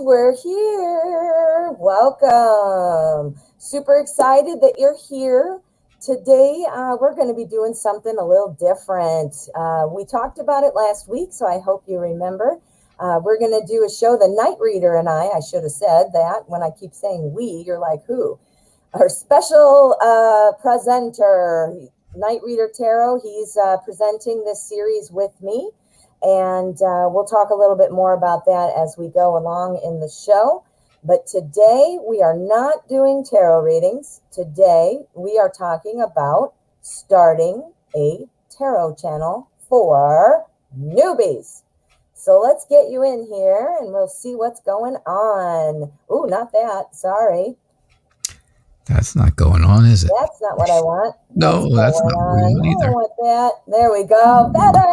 we're here. Welcome. Super excited that you're here. Today, we're going to be doing something a little different. We talked about it last week, so I hope you remember. We're going to do a show, The Night Reader and I should have said that. When I keep saying we, you're like, who? Our special presenter, Night Reader Tarot. He's presenting this series with me. And we'll talk a little bit more about that as we go along in the show. But today we are not doing tarot readings. Today we are talking about starting a tarot channel for newbies. So let's get you in here and we'll see what's going on. Oh, not that. Sorry. That's not going on, is it? That's not what I want. No, that's not what I want either. I want that. There we go. Better.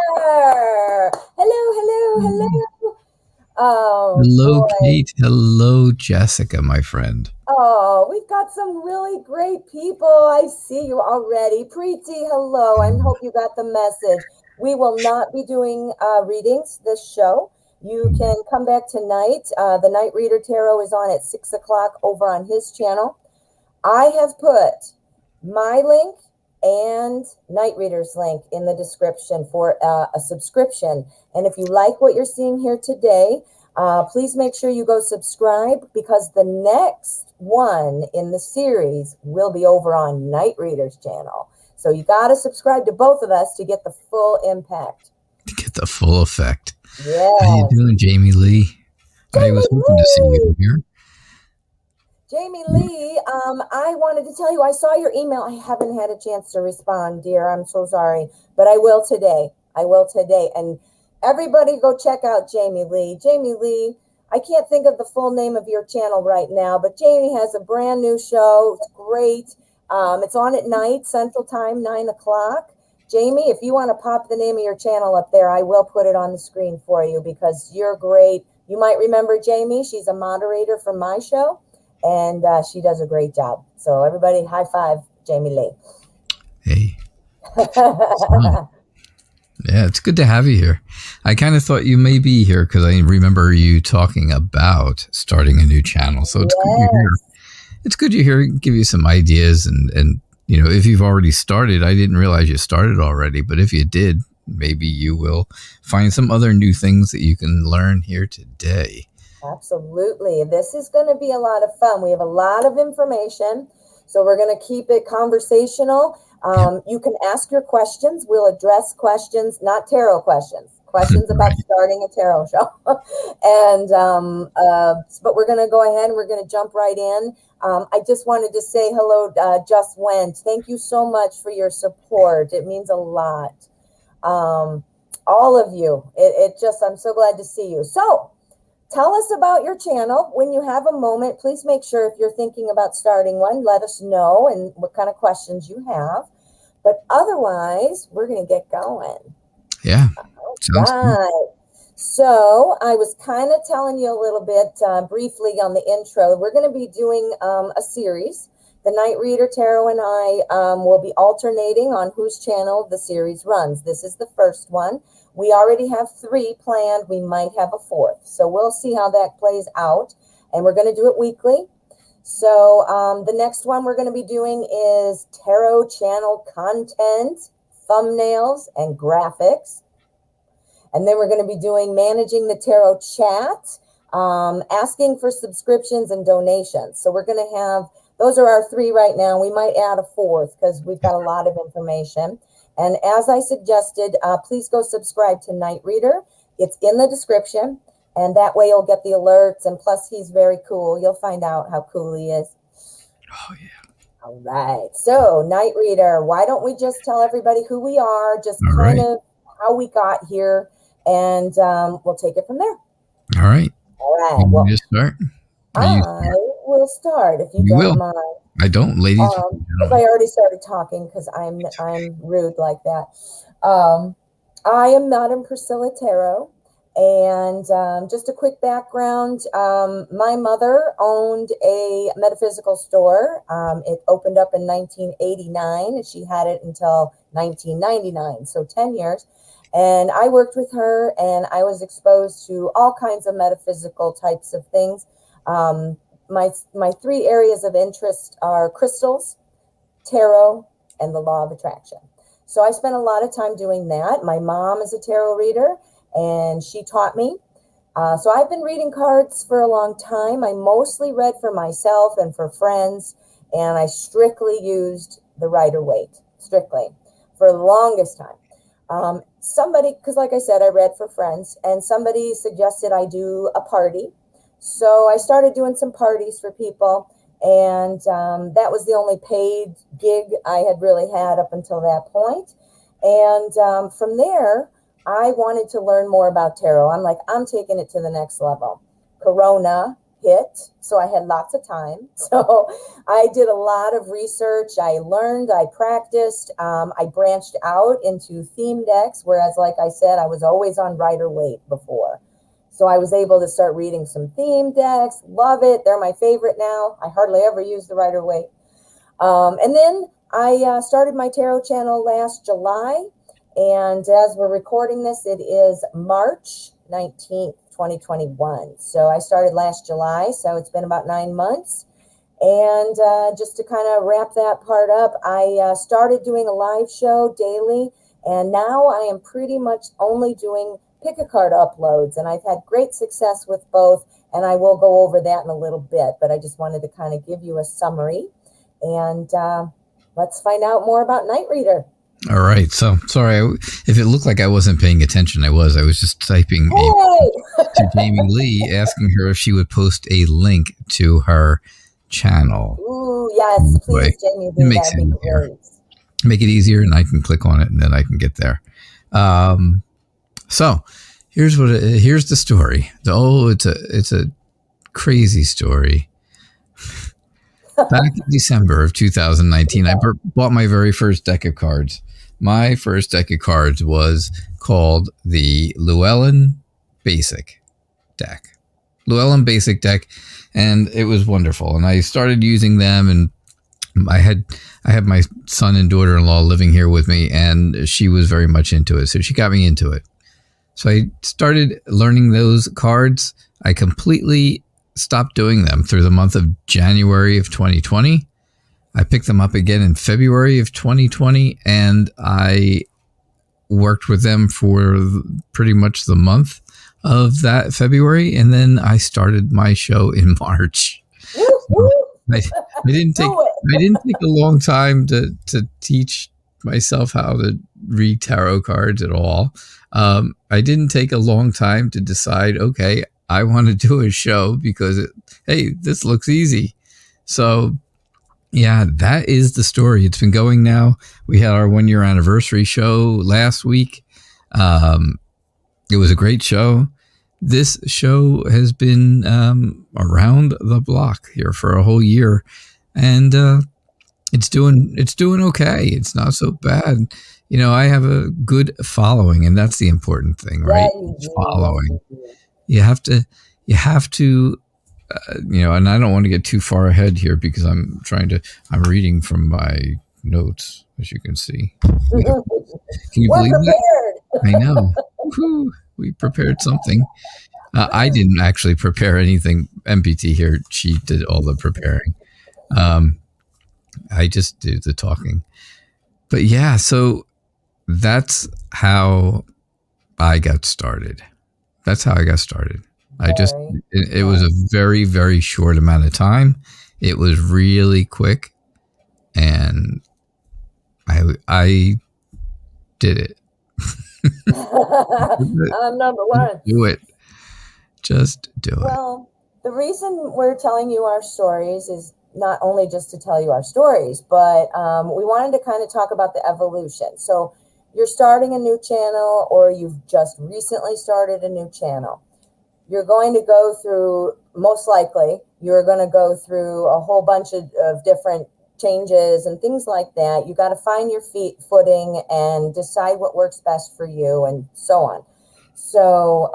Hello. Oh, hello, boy. Kate. Hello, Jessica, my friend. Oh, we've got some really great people. I see you already. Preeti, hello. I hope you got the message. We will not be doing readings this show. You can come back tonight. The Night Reader Tarot is on at 6 o'clock over on his channel. I have put my link and Night Reader's link in the description for a subscription. And if you like what you're seeing here today, please make sure you go subscribe, because the next one in the series will be over on Night Reader's channel. So you got to subscribe to both of us to get the full impact. To get the full effect. Yeah. How you doing, Jamie Lee? I was hoping to see you here. Jamie Lee, I wanted to tell you, I saw your email. I haven't had a chance to respond, dear. I'm so sorry, but I will today. And everybody go check out Jamie Lee. Jamie Lee, I can't think of the full name of your channel right now, but Jamie has a brand new show. It's great. It's on at night, Central Time, 9 o'clock. Jamie, if you want to pop the name of your channel up there, I will put it on the screen for you, because you're great. You might remember Jamie. She's a moderator for my show. And she does a great job. So everybody, high five, Jamie Lee. Hey. Yeah, it's good to have you here. I kind of thought you may be here because I remember you talking about starting a new channel. So it's good you're here. It's good you're here. Give you some ideas. And you know, if you've already started, I didn't realize you started already. But if you did, maybe you will find some other new things that you can learn here today. Absolutely. This is going to be a lot of fun. We have a lot of information, so we're going to keep it conversational. You can ask your questions. We'll address questions, not tarot questions, questions about starting a tarot show. And but we're going to go ahead and we're going to jump right in. I just wanted to say hello, Just Went. Thank you so much for your support. It means a lot. All of you. I'm so glad to see you. So, tell us about your channel. When you have a moment, please make sure if you're thinking about starting one, let us know and what kind of questions you have. But otherwise, we're going to get going. Yeah. Sounds good. So I was kind of telling you a little bit briefly on the intro. We're going to be doing a series. The Night Reader Tarot and I will be alternating on whose channel the series runs. This is the first one. We already have 3 planned. We might have a 4th. So we'll see how that plays out. And we're going to do it weekly. So the next one we're going to be doing is tarot channel content, thumbnails, and graphics. And then we're going to be doing managing the tarot chat, asking for subscriptions and donations. So we're going to have, those are our 3 right now. We might add a 4th because we've got a lot of information. And as I suggested, please go subscribe to Night Reader. It's in the description, and that way you'll get the alerts. And plus, he's very cool. You'll find out how cool he is. Oh, yeah. All right. So, Night Reader, why don't we just tell everybody who we are, just kind of how we got here, and we'll take it from there. All right. All right. Well, you start? I will start if you don't mind. I don't, ladies. If I already started talking, because I'm rude like that. I am Madame Priscilla Tarot, and just a quick background. My mother owned a metaphysical store. It opened up in 1989, and she had it until 1999, so 10 years. And I worked with her, and I was exposed to all kinds of metaphysical types of things. My three areas of interest are crystals, tarot, and the law of attraction. So I spent a lot of time doing that. My mom is a tarot reader, and she taught me. So I've been reading cards for a long time. I mostly read for myself and for friends, and I strictly used the Rider-Waite, strictly, for the longest time. Somebody, because like I said, I read for friends, and somebody suggested I do a party. So I started doing some parties for people, and that was the only paid gig I had really had up until that point. And from there, I wanted to learn more about tarot. I'm like, I'm taking it to the next level. Corona hit, so I had lots of time. So I did a lot of research. I learned, I practiced. I branched out into theme decks, whereas, like I said, I was always on Rider-Waite before. So I was able to start reading some theme decks. Love it. They're my favorite now. I hardly ever use the Rider-Waite. And then I started my tarot channel last July. And as we're recording this, it is March 19th, 2021. So I started last July, so it's been about 9 months. And just to kind of wrap that part up, I started doing a live show daily, and now I am pretty much only doing pick a card uploads, and I've had great success with both, and I will go over that in a little bit, but I just wanted to kind of give you a summary, and let's find out more about KnightReader. All right. So sorry if it looked like I wasn't paying attention. I was just typing to Jamie Lee, asking her if she would post a link to her channel. Ooh, yes, please, Jamie Lee. It makes it easier. Make it easier, and I can click on it, and then I can get there. So here's the story. It's a crazy story. Back in December of 2019, I bought my very first deck of cards. My first deck of cards was called the Llewellyn Basic deck. Llewellyn Basic deck, and it was wonderful. And I started using them, and I had my son and daughter-in-law living here with me, and she was very much into it. So she got me into it. So I started learning those cards. I completely stopped doing them through the month of January of 2020. I picked them up again in February of 2020, and I worked with them for pretty much the month of that February, and then I started my show in March. I didn't take a long time to teach myself how to read tarot cards at all. I didn't take a long time to decide, okay, I want to do a show because, hey, this looks easy. So, yeah, that is the story. It's been going now. We had our 1 year anniversary show last week. It was a great show. This show has been around the block here for a whole year, and it's doing okay. It's not so bad. You know, I have a good following, and that's the important thing, right? Following. You have to, you know, and I don't want to get too far ahead here because I'm reading from my notes, as you can see. Can you believe that? I know. Whew, we prepared something. I didn't actually prepare anything. MPT here, she did all the preparing. I just do the talking. But yeah, so that's how I got started. It was a very, very short amount of time. It was really quick, and I did it. I'm number one. Do it. Just do it. Well, the reason we're telling you our stories is not only just to tell you our stories, but we wanted to kind of talk about the evolution. So you're starting a new channel, or you've just recently started a new channel. You're going to go through, most likely, you're going to go through a whole bunch of different changes and things like that. You got to find your footing and decide what works best for you, and so on. So,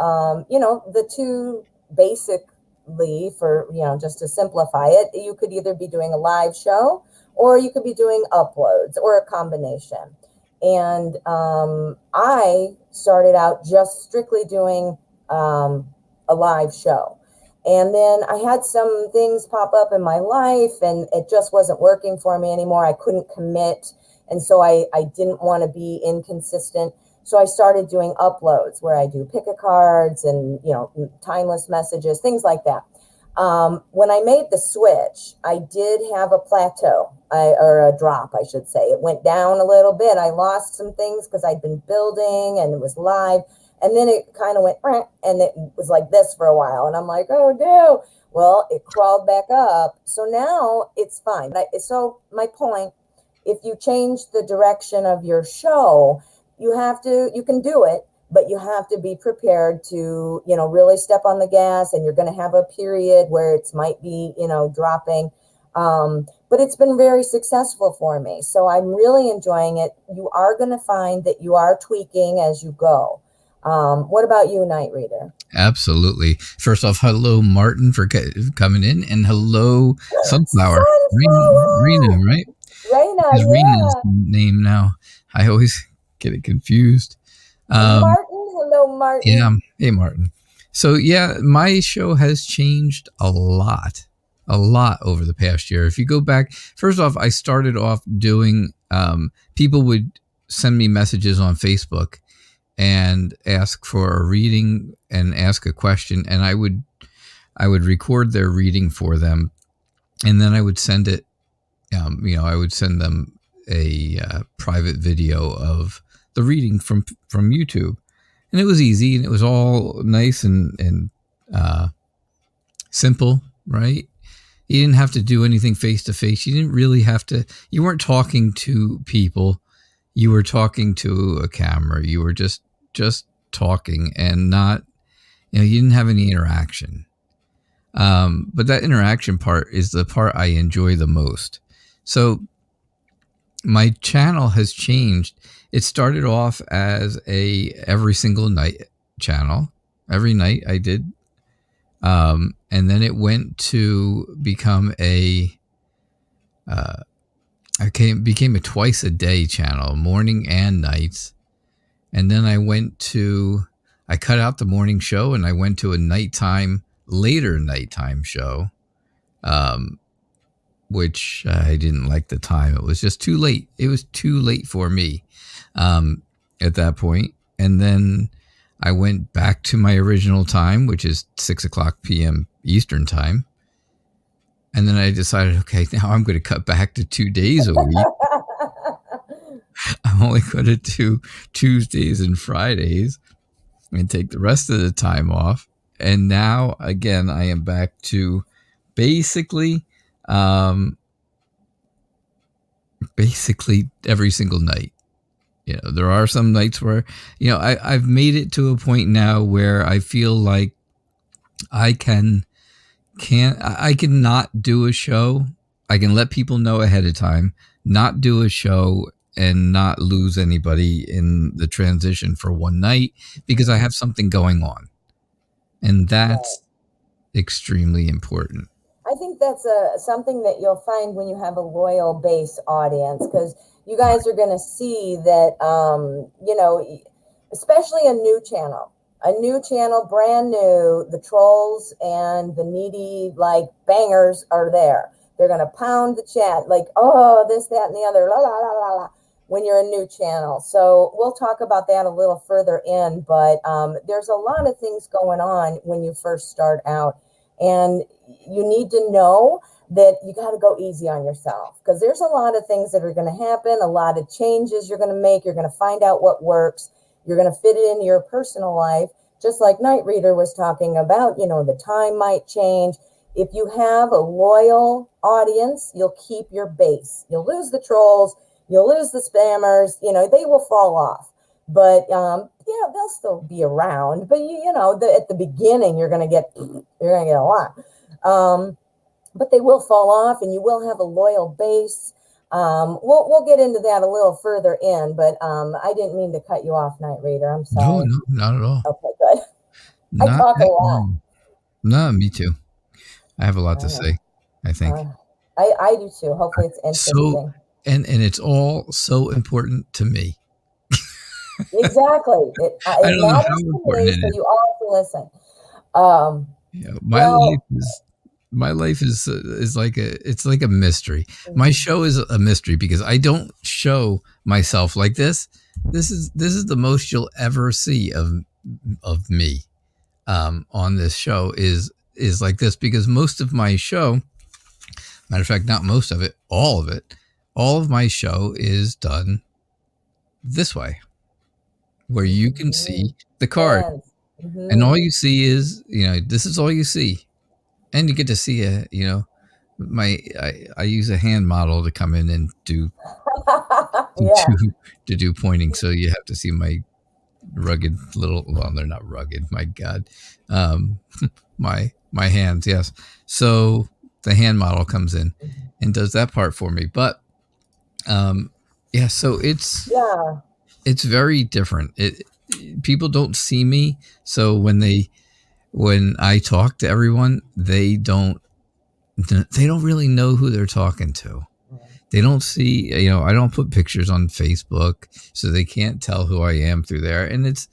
you know, the two basically, for, you know, just to simplify it, you could either be doing a live show, or you could be doing uploads, or a combination. And I started out just strictly doing a live show. And then I had some things pop up in my life, and it just wasn't working for me anymore. I couldn't commit. And so I didn't want to be inconsistent. So I started doing uploads where I do pick-a-cards and, timeless messages, things like that. When I made the switch, I did have a plateau, or a drop, I should say. It went down a little bit. I lost some things because I'd been building and it was live. And then it kind of went, and it was like this for a while. And I'm like, oh, no. Well, it crawled back up. So now it's fine. So my point, if you change the direction of your show, you can do it, but you have to be prepared to, really step on the gas, and you're going to have a period where it might be, dropping. But it's been very successful for me. So I'm really enjoying it. You are going to find that you are tweaking as you go. What about you, Night Reader? Absolutely. First off, hello, Martin, for coming in, and hello, Sunflower. Rena, right? Raina, is Rena's name now. I always get it confused. Martin, hello, Martin. Yeah, hey, Martin. So yeah, my show has changed a lot over the past year. If you go back, first off, I started off doing, people would send me messages on Facebook and ask for a reading and ask a question, and I would record their reading for them, and then I would send it. I would send them a private video of the reading from YouTube, and it was easy, and it was all nice and simple, right? You didn't have to do anything face to face. You didn't really have to. You weren't talking to people. You were talking to a camera. You were just talking, and not, you didn't have any interaction. But that interaction part is the part I enjoy the most. So my channel has changed. It started off as a every single night channel. Every night I did. And then it went to become became a twice a day channel, morning and nights. And then I cut out the morning show, and I went to a later nighttime show, which I didn't like the time. It was just too late. It was too late for me at that point. And then I went back to my original time, which is 6:00 p.m. Eastern time. And then I decided, okay, now I'm going to cut back to 2 days a week. I'm only going to do Tuesdays and Fridays and take the rest of the time off. And now, again, I am back to basically every single night. There are some nights where, I've made it to a point now where I feel like I can not do a show. I can let people know ahead of time, not do a show, and not lose anybody in the transition for one night because I have something going on. And that's extremely important. I think that's something that you'll find when you have a loyal base audience, because you guys are going to see that, especially a new channel, brand new, the trolls and the needy, like, bangers are there. They're going to pound the chat like, oh, this, that, and the other, la, la, la, la, la, when you're a new channel. So we'll talk about that a little further in, but there's a lot of things going on when you first start out. And you need to know that you got to go easy on yourself, because there's a lot of things that are going to happen, a lot of changes you're going to make. You're going to find out what works. You're going to fit it into your personal life, just like Night Reader was talking about. The time might change. If you have a loyal audience, you'll keep your base. You'll lose the trolls. You'll lose the spammers. They will fall off. But they'll still be around. But at the beginning, you're gonna get a lot. But they will fall off, and you will have a loyal base. We'll get into that a little further in. But I didn't mean to cut you off, Night Reader. I'm sorry. No, not at all. Okay, good. I talk a lot. No, me too. I have a lot to say, I think. I do too. Hopefully it's interesting. And it's all so important to me. Exactly. I It don't know matters how to important me, it so is. you all have to listen. Um, You know, well, my life is like it's like a mystery. My mhm, show is a mystery because I don't show myself like this. This is the most you'll ever see of me on this show is like this because most of my show, matter of fact, not most of it, all of my show is done this way, where you can mhm, see the card, hands. and Hmm. all you see is this is all you see, and you get to see I use a hand model to come in and do Yeah. to do pointing, so you have to see my rugged little, well, they're not rugged, my god, um my hands, yes. So the hand model comes in and does that part for me, but um yeah, so Yeah. it's very different. People don't see me, so when I talk to everyone, they don't really know who they're talking to. They don't see, I don't put pictures on Facebook, so they can't tell who I am through there. And it's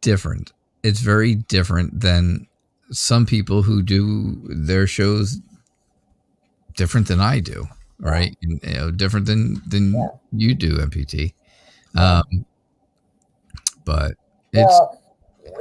different. It's very different than some people who do their shows different than I do, Yeah. right? And, different than Yeah. you do, MPT. Yeah. Um, but it's Well,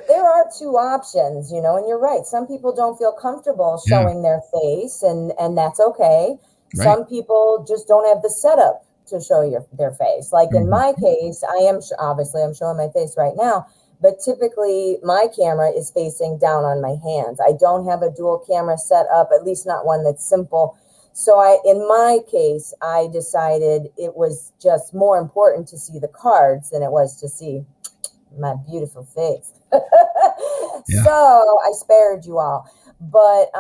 there are two options, and you're right. Some people don't feel comfortable yeah, showing their face, and that's okay. right. Some people just don't have the setup to show their face. Like in Mhm. my case, I am obviously I'm showing my face right now, but typically my camera is facing down on my hands. I don't have a dual camera set up, at least not one that's simple. So in my case, I decided it was just more important to see the cards than it was to see my beautiful face. Yeah, So I spared you all. But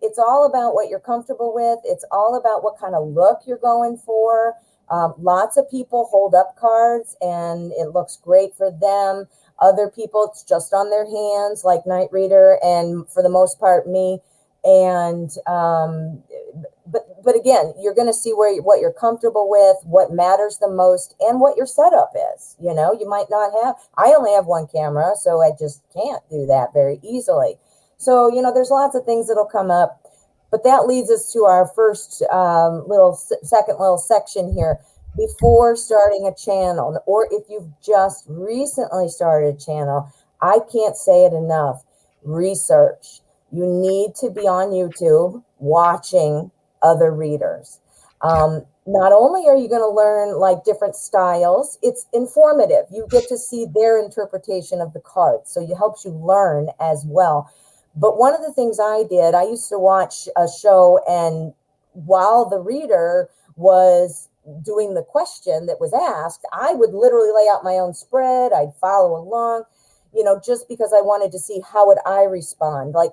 it's all about what you're comfortable with. It's all about what kind of look you're going for. Lots of people hold up cards and it looks great for them. Other people, it's just on their hands, like Night Reader, and for the most part, me. And but again, you're going to see what you're comfortable with, what matters the most, and what your setup is. You might not have. I only have one camera, so I just can't do that very easily. So there's lots of things that'll come up, but that leads us to our first second little section here. Before starting a channel, or if you've just recently started a channel, I can't say it enough. Research. You need to be on YouTube watching other readers. yeah, Not only are you going to learn like different styles, it's informative. You get to see their interpretation of the cards, so it helps you learn as well. But one of the things I did, I used to watch a show, and while the reader was doing the question that was asked, I would literally lay out my own spread. I'd follow along, just because I wanted to see how would I respond. Like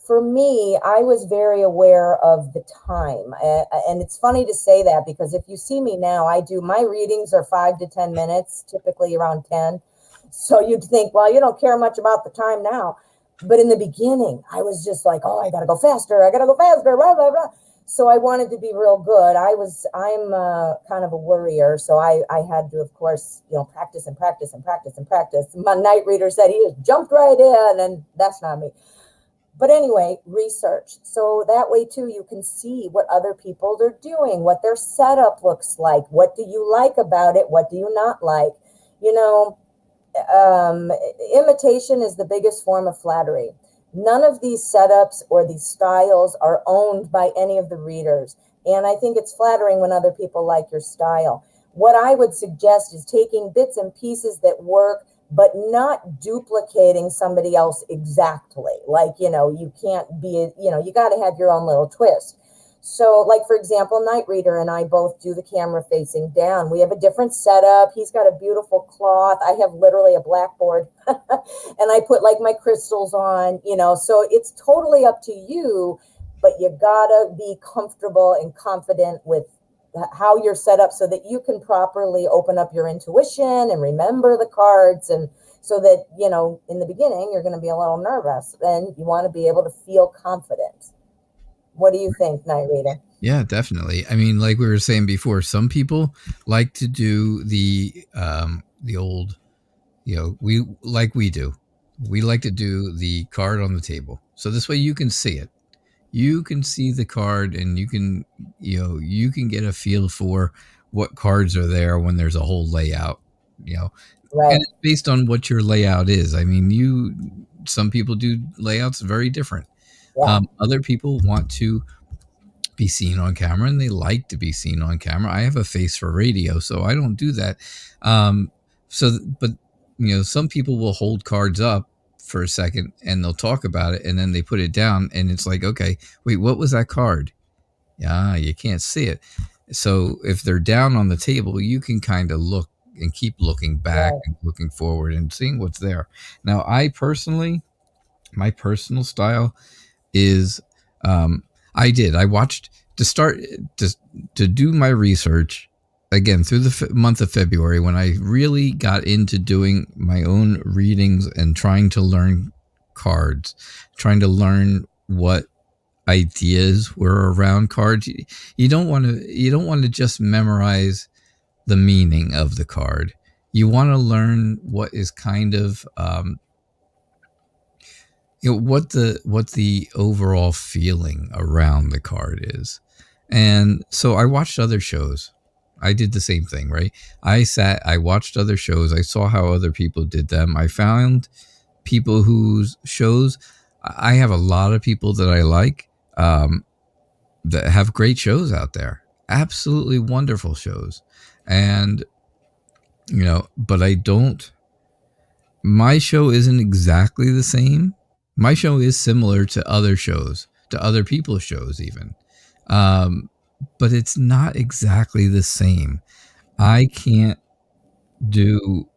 for me, I was very aware of the time. And it's funny to say that because if you see me now, my readings are 5 to 10 minutes, typically around 10. So you'd think, well, you don't care much about the time now. But in the beginning, I was just like, oh, I got to go faster. I got to go faster, blah, blah, blah. So I wanted to be real good. I'm kind of a worrier. So I had to, of course, practice and practice and practice and practice. My night reader said he just jumped right in, and that's not me. But anyway, research. So that way too, you can see what other people are doing, what their setup looks like. What do you like about it? What do you not like? You know, Imitation is the biggest form of flattery. None of these setups or these styles are owned by any of the readers. And I think it's flattering when other people like your style. What I would suggest is taking bits and pieces that work, but not duplicating somebody else exactly. Like, you can't be, you got to have your own little twist. So, like, for example, Night Reader and I both do the camera facing down. We have a different setup. He's got a beautiful cloth. I have literally a blackboard and I put like my crystals on, so it's totally up to you, but you gotta be comfortable and confident with how you're set up so that you can properly open up your intuition and remember the cards. And so that, in the beginning, you're going to be a little nervous and you want to be able to feel confident. What do you think, Night Reader? Yeah, definitely. I mean, like we were saying before, some people like to do the old, we do. We like to do the card on the table. So this way you can see it. You can see the card and you can get a feel for what cards are there when there's a whole layout, you know. And Right. it's based on what your layout is. I mean, some people do layouts very different. Yeah. Other people want to be seen on camera and they like to be seen on camera. I have a face for radio, so I don't do that. Um, but some people will hold cards up for a second and they'll talk about it and then they put it down and it's like, okay, wait, what was that card? Yeah, you can't see it. So if they're down on the table, you can kind of look and keep looking back Right. and looking forward and seeing what's there. Now, my personal style is I watched to start to do my research again through the month of February when I really got into doing my own readings and trying to learn cards, trying to learn what ideas were around cards. You don't want to just memorize the meaning of the card. You want to learn what is kind of what the overall feeling around the card is. And so I watched other shows. I did the same thing, right? I watched other shows. I saw how other people did them. I found people whose shows, I have a lot of people that I like that have great shows out there. Absolutely wonderful shows. And but my show isn't exactly the same. My show is similar to other shows, to other people's shows even. But it's not exactly the same. I can't do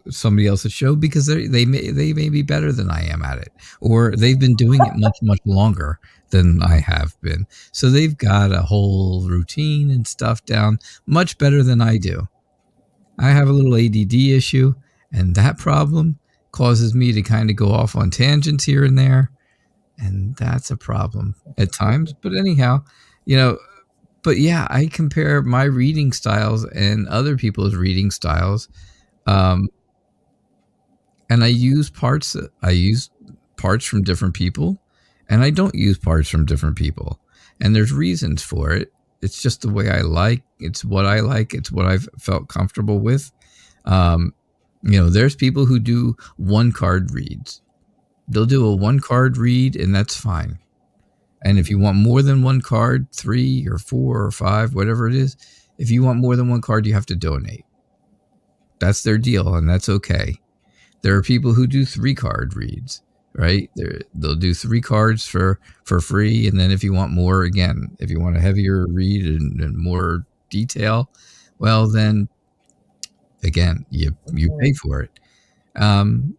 somebody else's show because they may be better than I am at it, or they've been doing it much longer than I have been. So they've got a whole routine and stuff down much better than I do. I have a little ADD issue, and that problem causes me to kind of go off on tangents here and there, and that's a problem at times. But anyhow, but yeah, I compare my reading styles and other people's reading styles, and I use parts from different people, and I don't use parts from different people, and there's reasons for it. It's just the way I like. It's what I like. It's what I've felt comfortable with. There's people who do one card reads. They'll do a one card read, and that's fine. And if you want more than one card, 3 or 4 or 5, whatever it is, if you want more than one card, you have to donate. That's their deal, and that's okay. There are people who do 3 card reads, right? They'll do 3 cards for free, and then if you want more, again, if you want a heavier read and more detail, well, then again, you pay for it. Then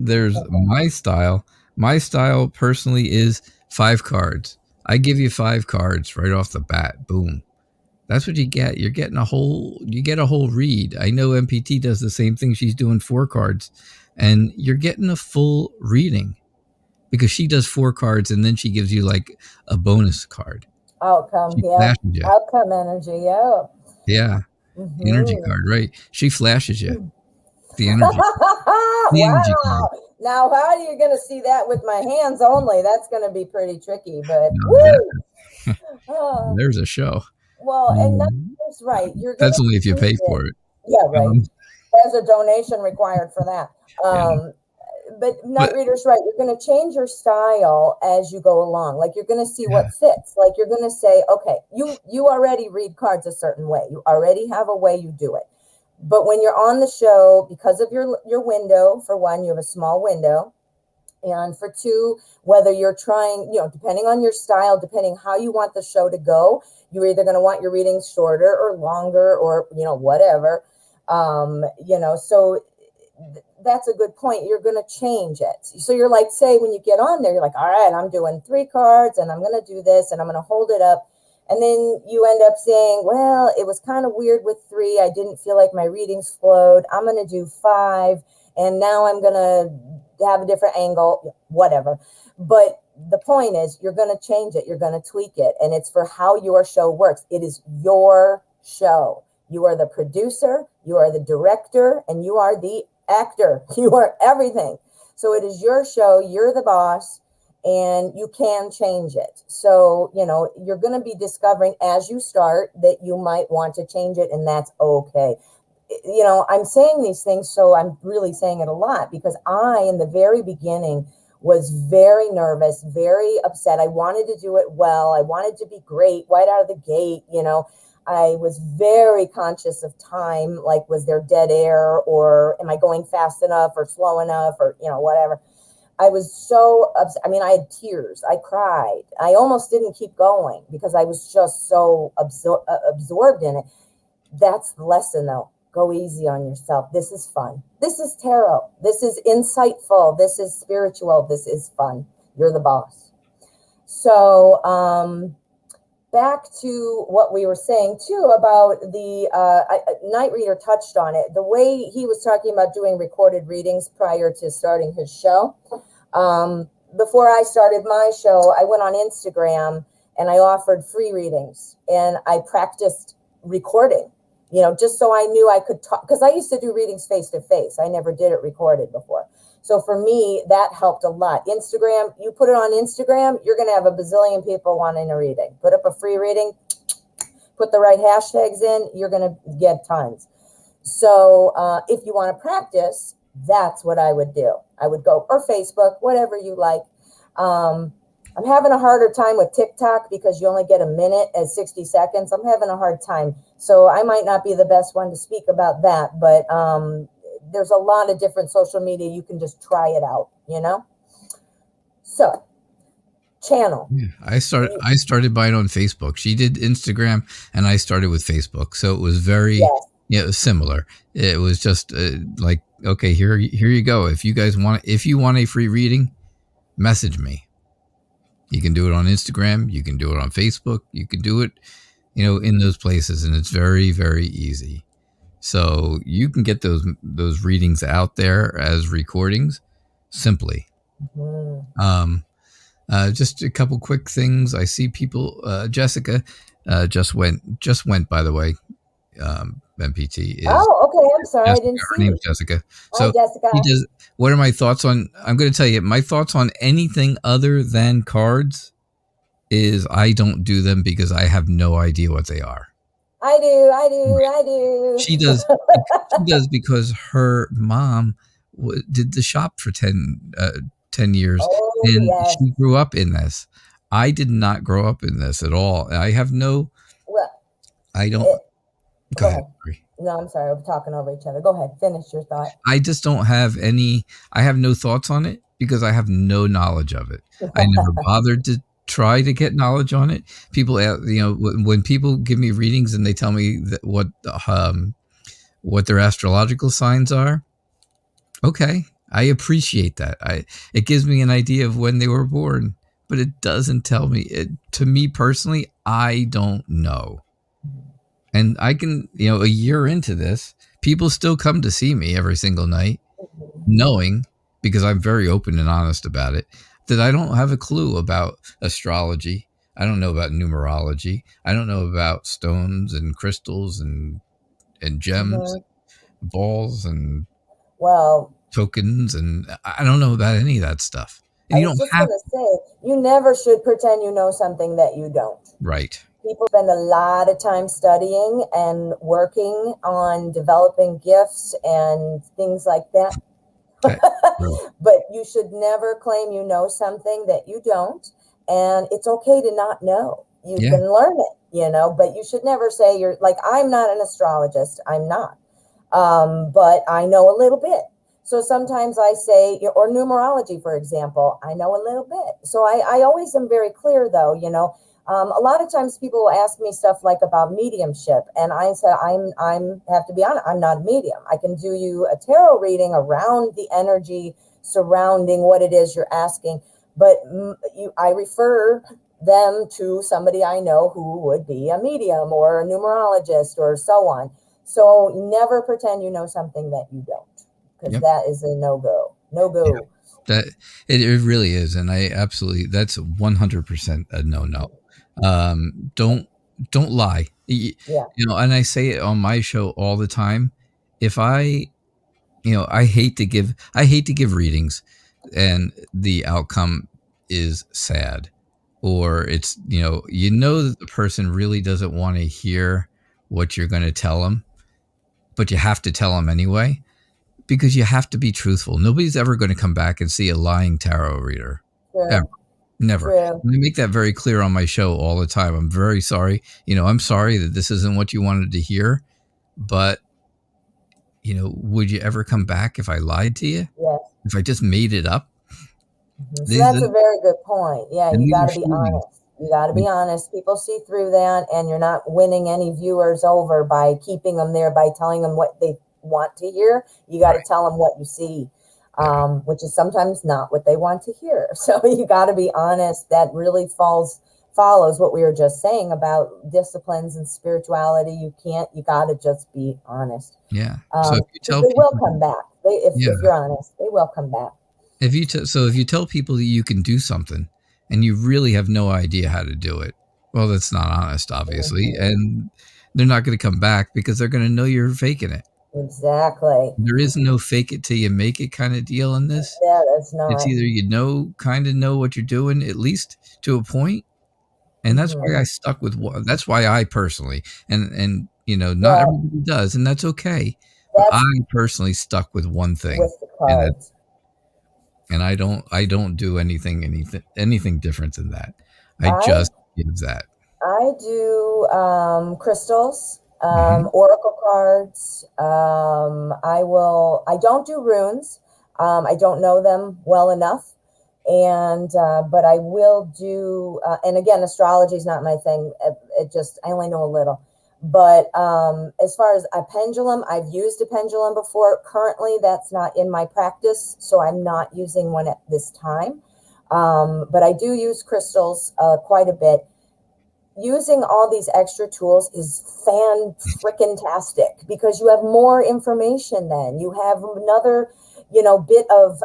there's my style. My style personally is 5 cards. I give you 5 cards right off the bat. Boom. That's what you get. You get a whole read. I know MPT does the same thing. She's doing 4 cards, and you're getting a full reading because she does 4 cards and then she gives you like a bonus card. Outcome, yeah. Outcome energy, yeah. Yeah. Mm-hmm. Energy card, right? She flashes you. The energy. The energy card. Now, how are you going to see that with my hands only? That's going to be pretty tricky, but there's a show. Well, and that's right. That's only if you pay for it. Yeah, right. There's a donation required for that. But Night Reader's right. You're going to change your style as you go along. Like, you're going to see what fits. Like, you're going to say, okay, you already read cards a certain way. You already have a way you do it. But when you're on the show, because of your window, for one, you have a small window. And for 2, whether you're trying, depending on your style, depending how you want the show to go, you're either going to want your readings shorter or longer or, whatever. So that's a good point. You're going to change it. So you're like, say, when you get on there, you're like, all right, I'm doing 3 cards and I'm going to do this and I'm going to hold it up. And then you end up saying, well, it was kind of weird with 3. I didn't feel like my readings flowed. I'm going to do 5. and now I'm going to have a different angle, whatever. But the point is, you're going to change it. You're going to tweak it. And it's for how your show works. It is your show. You are the producer, you are the director, and you are the actor. You are everything. So it is your show. You're the boss, and you can change it. So, you're going to be discovering as you start that you might want to change it, and that's okay. I'm saying these things, so I'm really saying it a lot, because I, in the very beginning, was very nervous, very upset. I wanted to do it well. I wanted to be great right out of the gate. I was very conscious of time, like, was there dead air, or am I going fast enough or slow enough, or, whatever. I was so upset. I mean, I had tears. I cried. I almost didn't keep going because I was just so absorbed in it. That's the lesson, though. Go easy on yourself. This is fun. This is tarot. This is insightful. This is spiritual. This is fun. You're the boss. So, back to what we were saying too about the KnightReader touched on it. The way he was talking about doing recorded readings prior to starting his show. Before I started my show, I went on Instagram and I offered free readings, and I practiced recording, just so I knew I could talk, because I used to do readings face to face. I never did it recorded before. So for me, that helped a lot. Instagram, you put it on Instagram, you're going to have a bazillion people wanting a reading. Put up a free reading, put the right hashtags in, you're going to get tons. So if you want to practice, that's what I would do. I would go, or Facebook, whatever you like. I'm having a harder time with TikTok because you only get a minute and 60 seconds. I'm having a hard time. So I might not be the best one to speak about that, but there's a lot of different social media. You can just try it out, So, channel. Yeah, I started buying on Facebook. She did Instagram, and I started with Facebook. So it was very, it was similar. It was just like, okay, here you go. If you want a free reading, message me. You can do it on Instagram. You can do it on Facebook. You can do it, in those places, and it's very, very easy. So you can get those readings out there as recordings simply. Mm-hmm. Just a couple quick things. I see people. Jessica just went. By the way, MPT is. Oh, okay. I'm sorry, Jessica, I didn't her see. name's Jessica. So hi, Jessica. He does. What are my thoughts on? I'm going to tell you my thoughts on anything other than cards. Is I don't do them because I have no idea what they are. I do. She does because her mom did the shop for 10 years, and she grew up in this. I did not grow up in this at all. I have no. Well, I don't. Go ahead. No, I'm sorry. We're talking over each other. Go ahead. Finish your thought. I just don't have any. I have no thoughts on it because I have no knowledge of it. I never bothered to try to get knowledge on it. People, when people give me readings and they tell me that what their astrological signs are, okay, I appreciate that. It gives me an idea of when they were born, but it doesn't tell me. To me personally, I don't know. And I can, a year into this, people still come to see me every single night, knowing, because I'm very open and honest about it, that I don't have a clue about astrology. I don't know about numerology. I don't know about stones and crystals and gems, balls and tokens, and I don't know about any of that stuff. And I was just going to say, you never should pretend you know something that you don't. Right. People spend a lot of time studying and working on developing gifts and things like that. But you should never claim you know something that you don't. And it's okay to not know. You can learn it, but you should never say you're like, I'm not an astrologist. I'm not. But I know a little bit. So sometimes I say, or numerology, for example, I know a little bit. So I always am very clear, though, a lot of times people will ask me stuff like about mediumship. And I said, I'm have to be honest, I'm not a medium. I can do you a tarot reading around the energy surrounding what it is you're asking. But I refer them to somebody I know who would be a medium or a numerologist or so on. So never pretend you know something that you don't. because Yep. that is a no-go. Yeah. No-go. That it really is, and I absolutely that's 100% a no. Don't lie. Yeah, And I say it on my show all the time. If I I hate to give readings and the outcome is sad, or it's that the person really doesn't want to hear what you're going to tell them, but you have to tell them anyway because you have to be truthful. Nobody's ever going to come back and see a lying tarot reader, ever. true, Never. true. And I make that very clear on my show all the time. I'm very sorry. I'm sorry that this isn't what you wanted to hear, but would you ever come back if I lied to you? Yes. If I just made it up? So These that's a are, very good point. Yeah, and you these got are to be feelings. honest. You got to be honest. People see through that, and you're not winning any viewers over by keeping them there, by telling them what they want to hear. You got to Right. tell them what you see, Yeah. which is sometimes not what they want to hear. So you got to be honest. That really follows what we were just saying about disciplines and spirituality. You got to just be honest. Yeah. So if you Because tell they will people, come back. yeah, If you're honest, they will come back. if you tell people that you can do something and you really have no idea how to do it, well, that's not honest, obviously, Mhm. and they're not going to come back because they're going to know you're faking it. Exactly. There is no fake it till you make it kind of deal in this. Yeah, that's It's not. either kind of know what you're doing, at least to a point, and that's why Hmm. I stuck with that's why I personally, and not Well, everybody does, and that's okay. But I that's personally stuck with one thing, with the and that, cards. and I don't do anything different than that. I I just give that. I do crystals, Hmm. oracle cards. I don't do runes. I don't know them well enough, and but I will do. And again, astrology is not my thing. It just I only know a little. But as far as a pendulum, I've used a pendulum before. Currently, that's not in my practice, so I'm not using one at this time. But I do use crystals quite a bit. Using all these extra tools is fan freaking tastic because you have more information. Then you have another bit of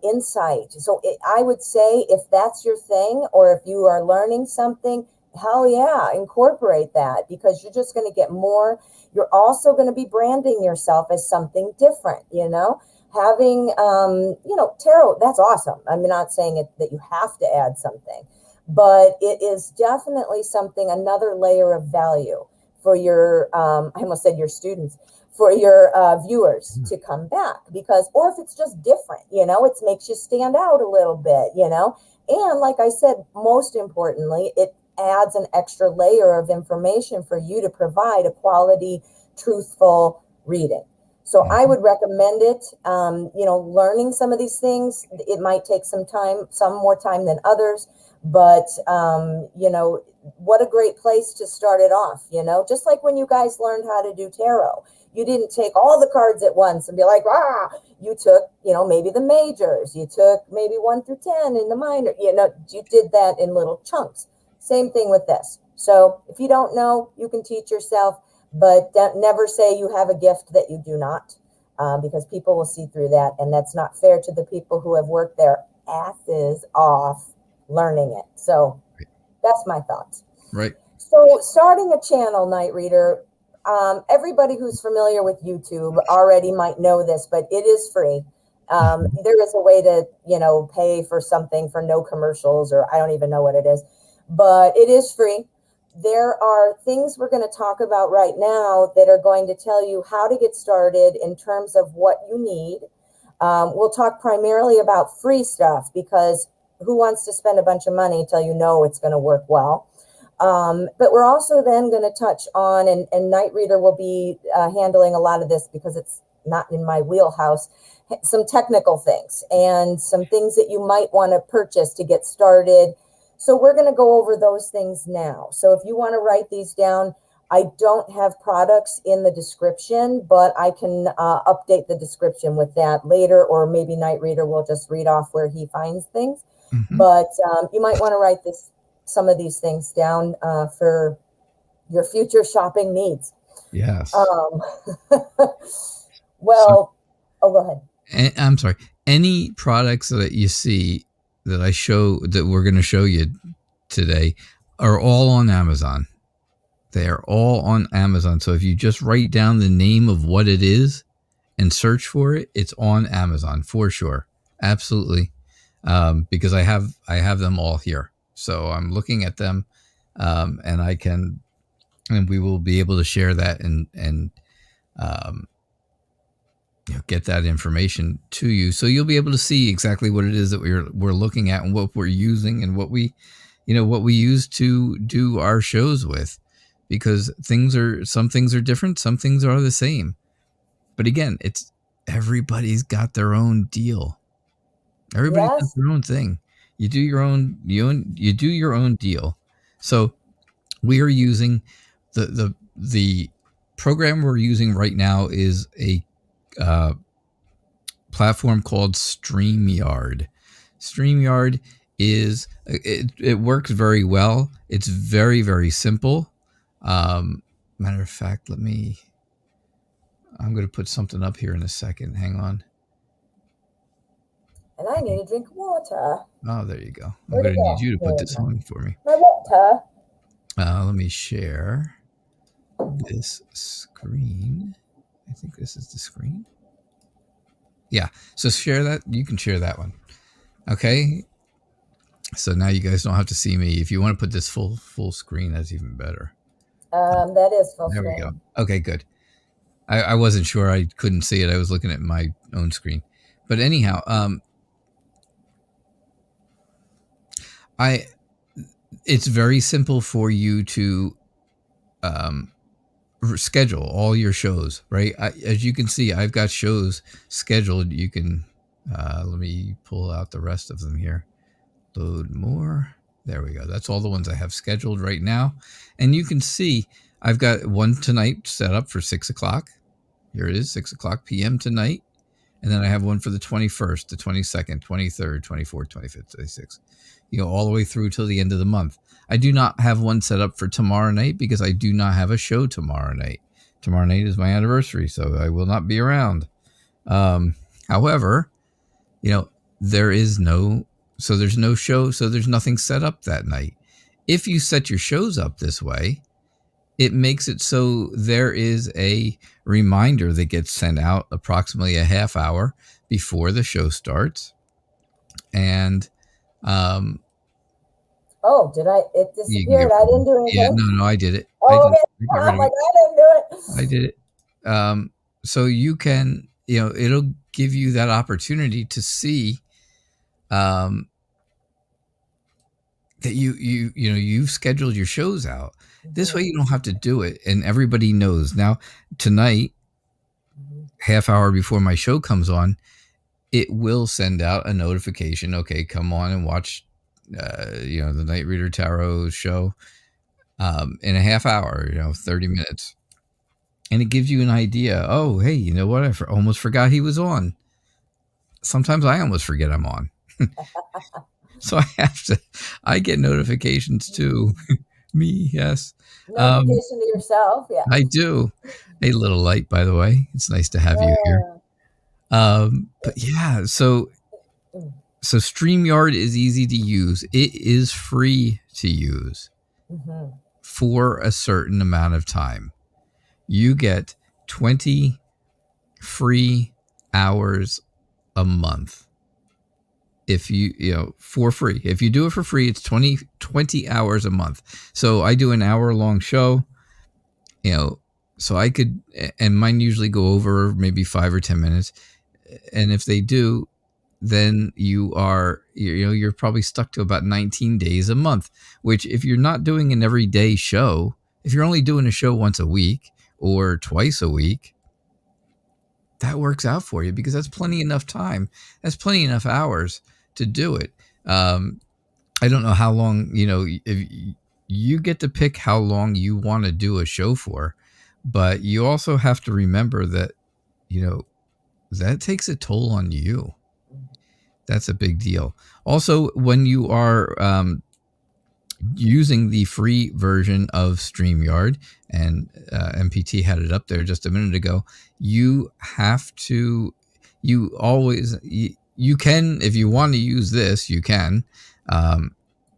insight. So I would say if that's your thing, or if you are learning something, hell yeah, incorporate that, because you're just going to get more. You're also going to be branding yourself as something different. Having tarot, that's awesome. I'm not saying that you have to add something, but it is definitely something, another layer of value for your I almost said your students, for your viewers to come back, because, or if it's just different, it makes you stand out a little bit. And like I said, most importantly, it adds an extra layer of information for you to provide a quality, truthful reading. So I Hmm. would recommend it. Learning some of these things, it might take some time, some more time than others, but what a great place to start it off. Just like when you guys learned how to do tarot, you didn't take all the cards at once and be like, you took, maybe the majors, you took maybe 1 through 10 in the minor, you did that in little chunks. Same thing with this. So if you don't know, you can teach yourself, but never say you have a gift that you do not, because people will see through that, and that's not fair to the people who have worked their asses off learning it. So that's my thoughts. Right. So starting a channel, Night Reader, everybody who's familiar with YouTube already might know this, but it is free. Hmm. There is a way to, pay for something for no commercials, or I don't even know what it is, but it is free. There are things we're going to talk about right now that are going to tell you how to get started in terms of what you need. We'll talk primarily about free stuff, because who wants to spend a bunch of money till you know it's going to work well? But we're also then going to touch on, and Night Reader will be handling a lot of this because it's not in my wheelhouse, some technical things and some things that you might want to purchase to get started. So we're going to go over those things now. So if you want to write these down, I don't have products in the description, but I can update the description with that later, or maybe Night Reader will just read off where he finds things. Hmm. But you might want to write some of these things down for your future shopping needs. Yes. Um, So well, oh, go ahead. I'm sorry, any products that you see that I show that we're going to show you today are all on Amazon. They are all on Amazon. So if you just write down the name of what it is and search for it, it's on Amazon for sure. Absolutely. Because I have them all here. So I'm looking at them, and we will be able to share that and um, get that information to you. So you'll be able to see exactly what it is that we're looking at and what we're using and what we use to do our shows with, because some things are different, some things are the same. But again, it's everybody's got their own deal. Everybody's got their own thing. You do your own you do your own deal. So we are using the program we're using right now is a platform called StreamYard. StreamYard it works very well. It's very, very simple. Matter of fact, I'm going to put something up here in a second. Hang on. And I need a drink of water. Oh, there you go. I'm going to need you to put this on for me. My water. Let me share this screen. I think this is the screen. Yeah. So share that. You can share that one. Okay. So now you guys don't have to see me. If you want to put this full screen, that's even better. That is full screen. There we go. Okay, good. I wasn't sure. I couldn't see it. I was looking at my own screen. But anyhow, it's very simple for you to schedule all your shows, right? As you can see, I've got shows scheduled. You can, let me pull out the rest of them here. Load more. There we go. That's all the ones I have scheduled right now. And you can see I've got one tonight set up for 6 o'clock. Here it is, 6 o'clock p.m. tonight. And then I have one for the 21st, the 22nd, 23rd, 24th, 25th, 26th. All the way through till the end of the month. I do not have one set up for tomorrow night because I do not have a show tomorrow night. Tomorrow night is my anniversary, so I will not be around. However, there's no show, so there's nothing set up that night. If you set your shows up this way, it makes it so there is a reminder that gets sent out approximately a half hour before the show starts. And it disappeared. I didn't do anything. Yeah, no, I did it. Oh, I didn't do it. I did it. So you can, it'll give you that opportunity to see that you've scheduled your shows out. This way you don't have to do it, and everybody knows. Now, tonight, half hour before my show comes on, it will send out a notification. Okay, come on and watch, the Night Reader Tarot show in a half hour, 30 minutes. And it gives you an idea. Oh, hey, you know what? I almost forgot he was on. Sometimes I almost forget I'm on. So I get notifications too. Me, yes. Notification to yourself, yeah. I do. A little light, by the way. It's nice to have you here. But yeah, so StreamYard is easy to use. It is free to use for a certain amount of time. You get 20 free hours a month. If for free. If you do it for free, it's 20 hours a month. So I do an hour-long show, so I could, and mine usually go over maybe 5 or 10 minutes. And if they do, then you're probably stuck to about 19 days a month, which if you're not doing an everyday show, if you're only doing a show once a week or twice a week, that works out for you because that's plenty enough time. That's plenty enough hours to do it. I don't know how long, if you get to pick how long you want to do a show for, but you also have to remember that, that takes a toll on you. That's a big deal. Also, when you are using the free version of StreamYard, and MPT had it up there just a minute ago, you you always you can, if you want to use this, you can,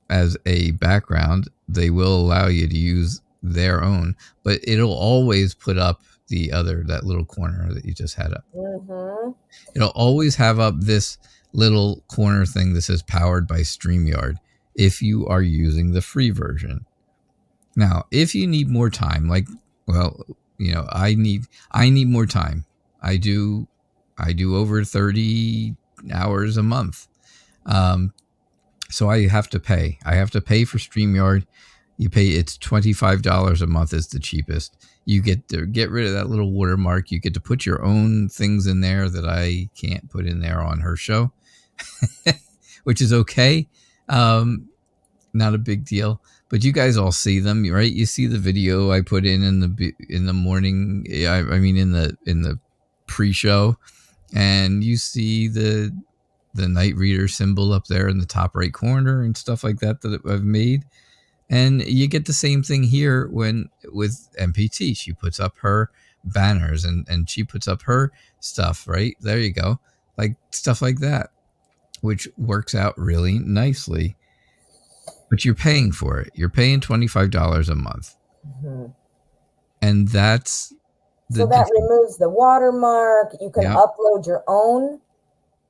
as a background. They will allow you to use their own, but it'll always put up that little corner that you just had up. Mm-hmm. It'll always have up this little corner thing that says powered by StreamYard if you are using the free version. Now, if you need more time, like, well, I need more time. I do over 30 hours a month. So I have to pay. I have to pay for StreamYard. It's $25 a month is the cheapest. You get to get rid of that little watermark. You get to put your own things in there that I can't put in there on her show, which is okay. Not a big deal. But you guys all see them, right? You see the video I put in the morning. I mean, in the pre-show, and you see the Knight Reader symbol up there in the top right corner and stuff like that I've made. And you get the same thing here with MPT. She puts up her banners and she puts up her stuff, right? There you go. Like stuff like that, which works out really nicely. But you're paying for it. You're paying $25 a month. Mm-hmm. And that's so that removes the watermark. You can upload your own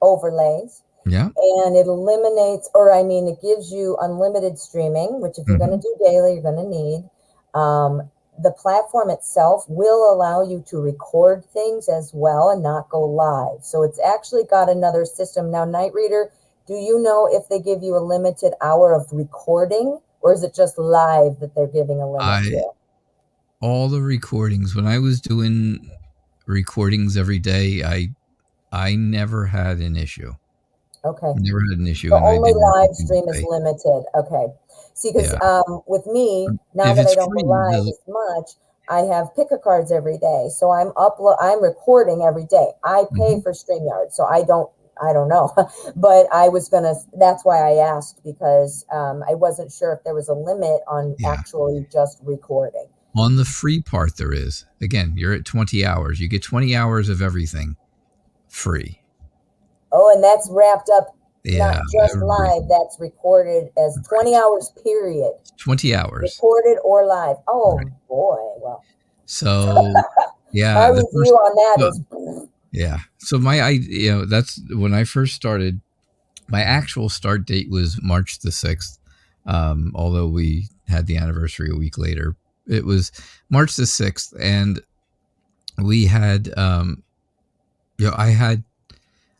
overlays. Yeah. And it eliminates, it gives you unlimited streaming, which if you're going to do daily, you're going to need. The platform itself will allow you to record things as well and not go live. So it's actually got another system. Now, Knight Reader, do you know if they give you a limited hour of recording, or is it just live that they're giving a limit to? All the recordings, when I was doing recordings every day, I never had an issue. Okay. Never had an issue. So only live stream is limited. Okay. See, because with me, now that I don't go live as much, I have picker cards every day. So I'm recording every day. I pay for StreamYard, so I don't know. But that's why I asked, because I wasn't sure if there was a limit on actually just recording. On the free part, there is. Again, you're at 20 hours. You get 20 hours of everything free. Oh, and that's wrapped up, not just live, that's recorded as 20 hours, period. 20 hours. Recorded or live. Oh, boy. Well. So, my review on that is... Yeah. So that's when I first started. My actual start date was March the 6th. Although we had the anniversary a week later. It was March the 6th. And we had,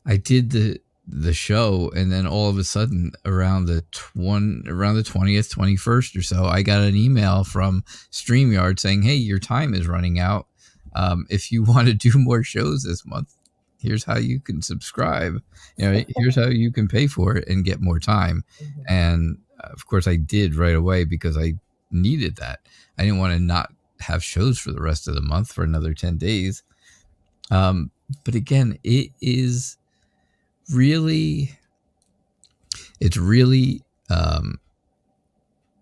I did the show, and then all of a sudden around the 20th, 21st or so, I got an email from StreamYard saying, "Hey, your time is running out. If you want to do more shows this month, here's how you can subscribe. Here's how you can pay for it and get more time." And of course I did right away, because I needed that. I didn't want to not have shows for the rest of the month for another 10 days. But again, it's really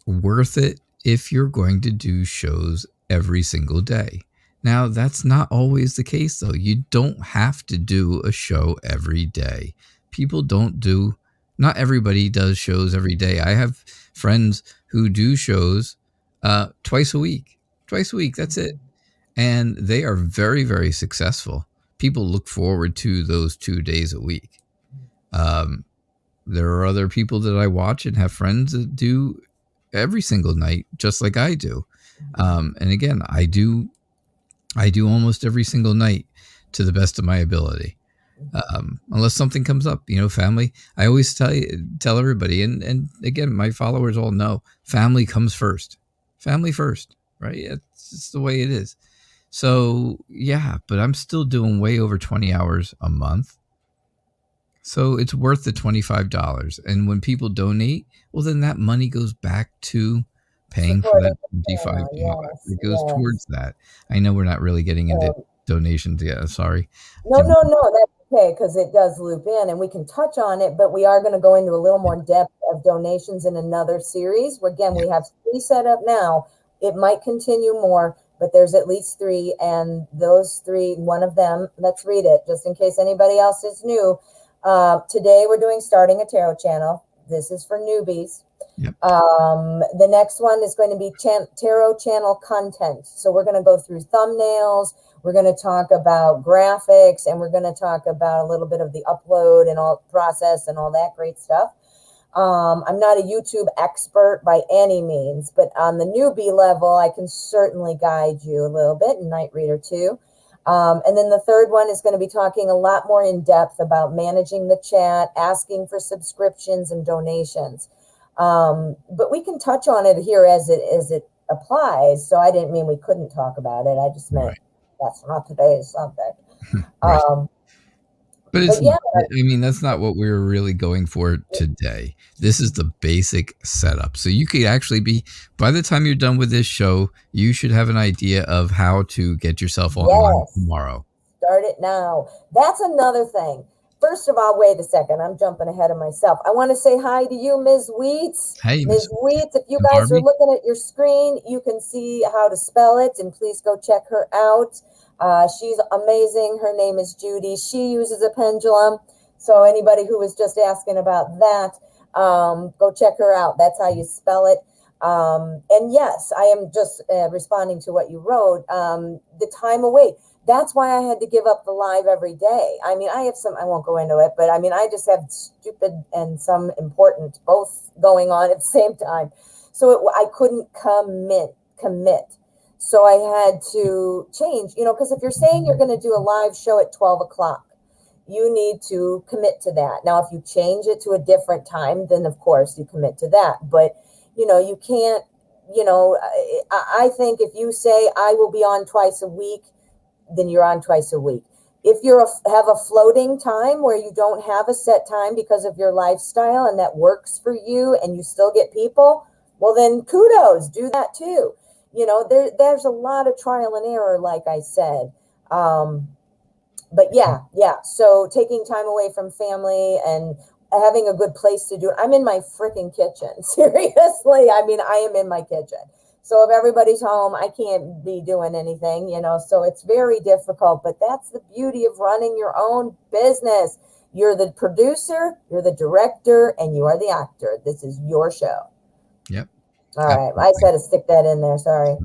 worth it if you're going to do shows every single day. Now, that's not always the case, though. You don't have to do a show every day. Not everybody does shows every day. I have friends who do shows twice a week. That's it. And they are very, very successful. People look forward to those 2 days a week. There are other people that I watch and have friends that do every single night, just like I do. And again, I do almost every single night to the best of my ability. Unless something comes up, family. I always tell everybody, and again, my followers all know, family comes first. Family first, right? It's just the way it is. So but I'm still doing way over 20 hours a month. So it's worth the $25. And when people donate, well, then that money goes back to paying for that $25. It goes towards that. I know we're not really getting into donations yet. Sorry. No, that's okay, because it does loop in, and we can touch on it, but we are going to go into a little more depth of donations in another series. Again, we have 3 set up now. It might continue more. but there's at least three, and those three, one of them, let's read it just in case anybody else is new. Today we're doing starting a tarot channel. This is for newbies. Yep. The next one is going to be tarot channel content. So we're going to go through thumbnails. We're going to talk about graphics, and we're going to talk about a little bit of the upload and all process and all that great stuff. I'm not a YouTube expert by any means, but on the newbie level, I can certainly guide you a little bit, and KnightReader too. And then the third one is going to be talking a lot more in depth about managing the chat, asking for subscriptions and donations. But we can touch on it here as it applies. So I didn't mean we couldn't talk about it. I just meant that's not today's subject. Right. But it's, yeah, I mean, that's not what we were really going for today. This is the basic setup. So you could actually be, by the time you're done with this show, you should have an idea of how to get yourself online tomorrow. Start it now. That's another thing. First of all, wait a second. I'm jumping ahead of myself. I want to say hi to you, Ms. Wheats. Hey, Ms. Wheats, if you guys are looking at your screen, you can see how to spell it, and please go check her out. She's amazing. Her name is Judy. She uses a pendulum. So anybody who was just asking about that, go check her out. That's how you spell it. And yes, I am just responding to what you wrote. The time away. That's why I had to give up the live every day. I mean, I have some, I won't go into it, but I mean, I just have stupid and some important both going on at the same time. So I couldn't commit. So I had to change, because if you're saying you're going to do a live show at 12 o'clock, you need to commit to that. Now, if you change it to a different time, then of course you commit to that. But, you can't, I think if you say I will be on twice a week, then you're on twice a week. If you have a floating time where you don't have a set time because of your lifestyle and that works for you and you still get people, well, then kudos, do that too. There's a lot of trial and error, like I said. But yeah. So taking time away from family and having a good place to do it. I'm in my freaking kitchen. Seriously. I mean, I am in my kitchen. So if everybody's home, I can't be doing anything, so it's very difficult. But that's the beauty of running your own business. You're the producer, you're the director, and you are the actor. This is your show. Yep. All right. I just had to stick that in there. Sorry.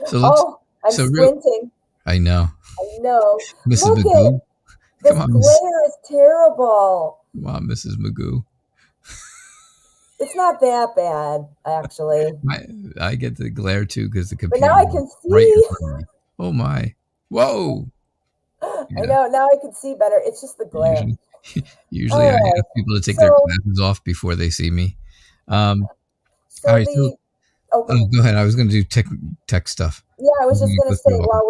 So I'm squinting. I know. Mrs. Magoo. This glare is terrible. Come on, Mrs. Magoo. It's not that bad, actually. I get the glare too because the computer. But now I can see. Right in front of me. Oh my! Whoa! Yeah. I know. Now I can see better. It's just the glare. Usually I ask people to take their glasses off before they see me. All right. Go ahead. I was going to do tech stuff. Yeah, I was just going to say while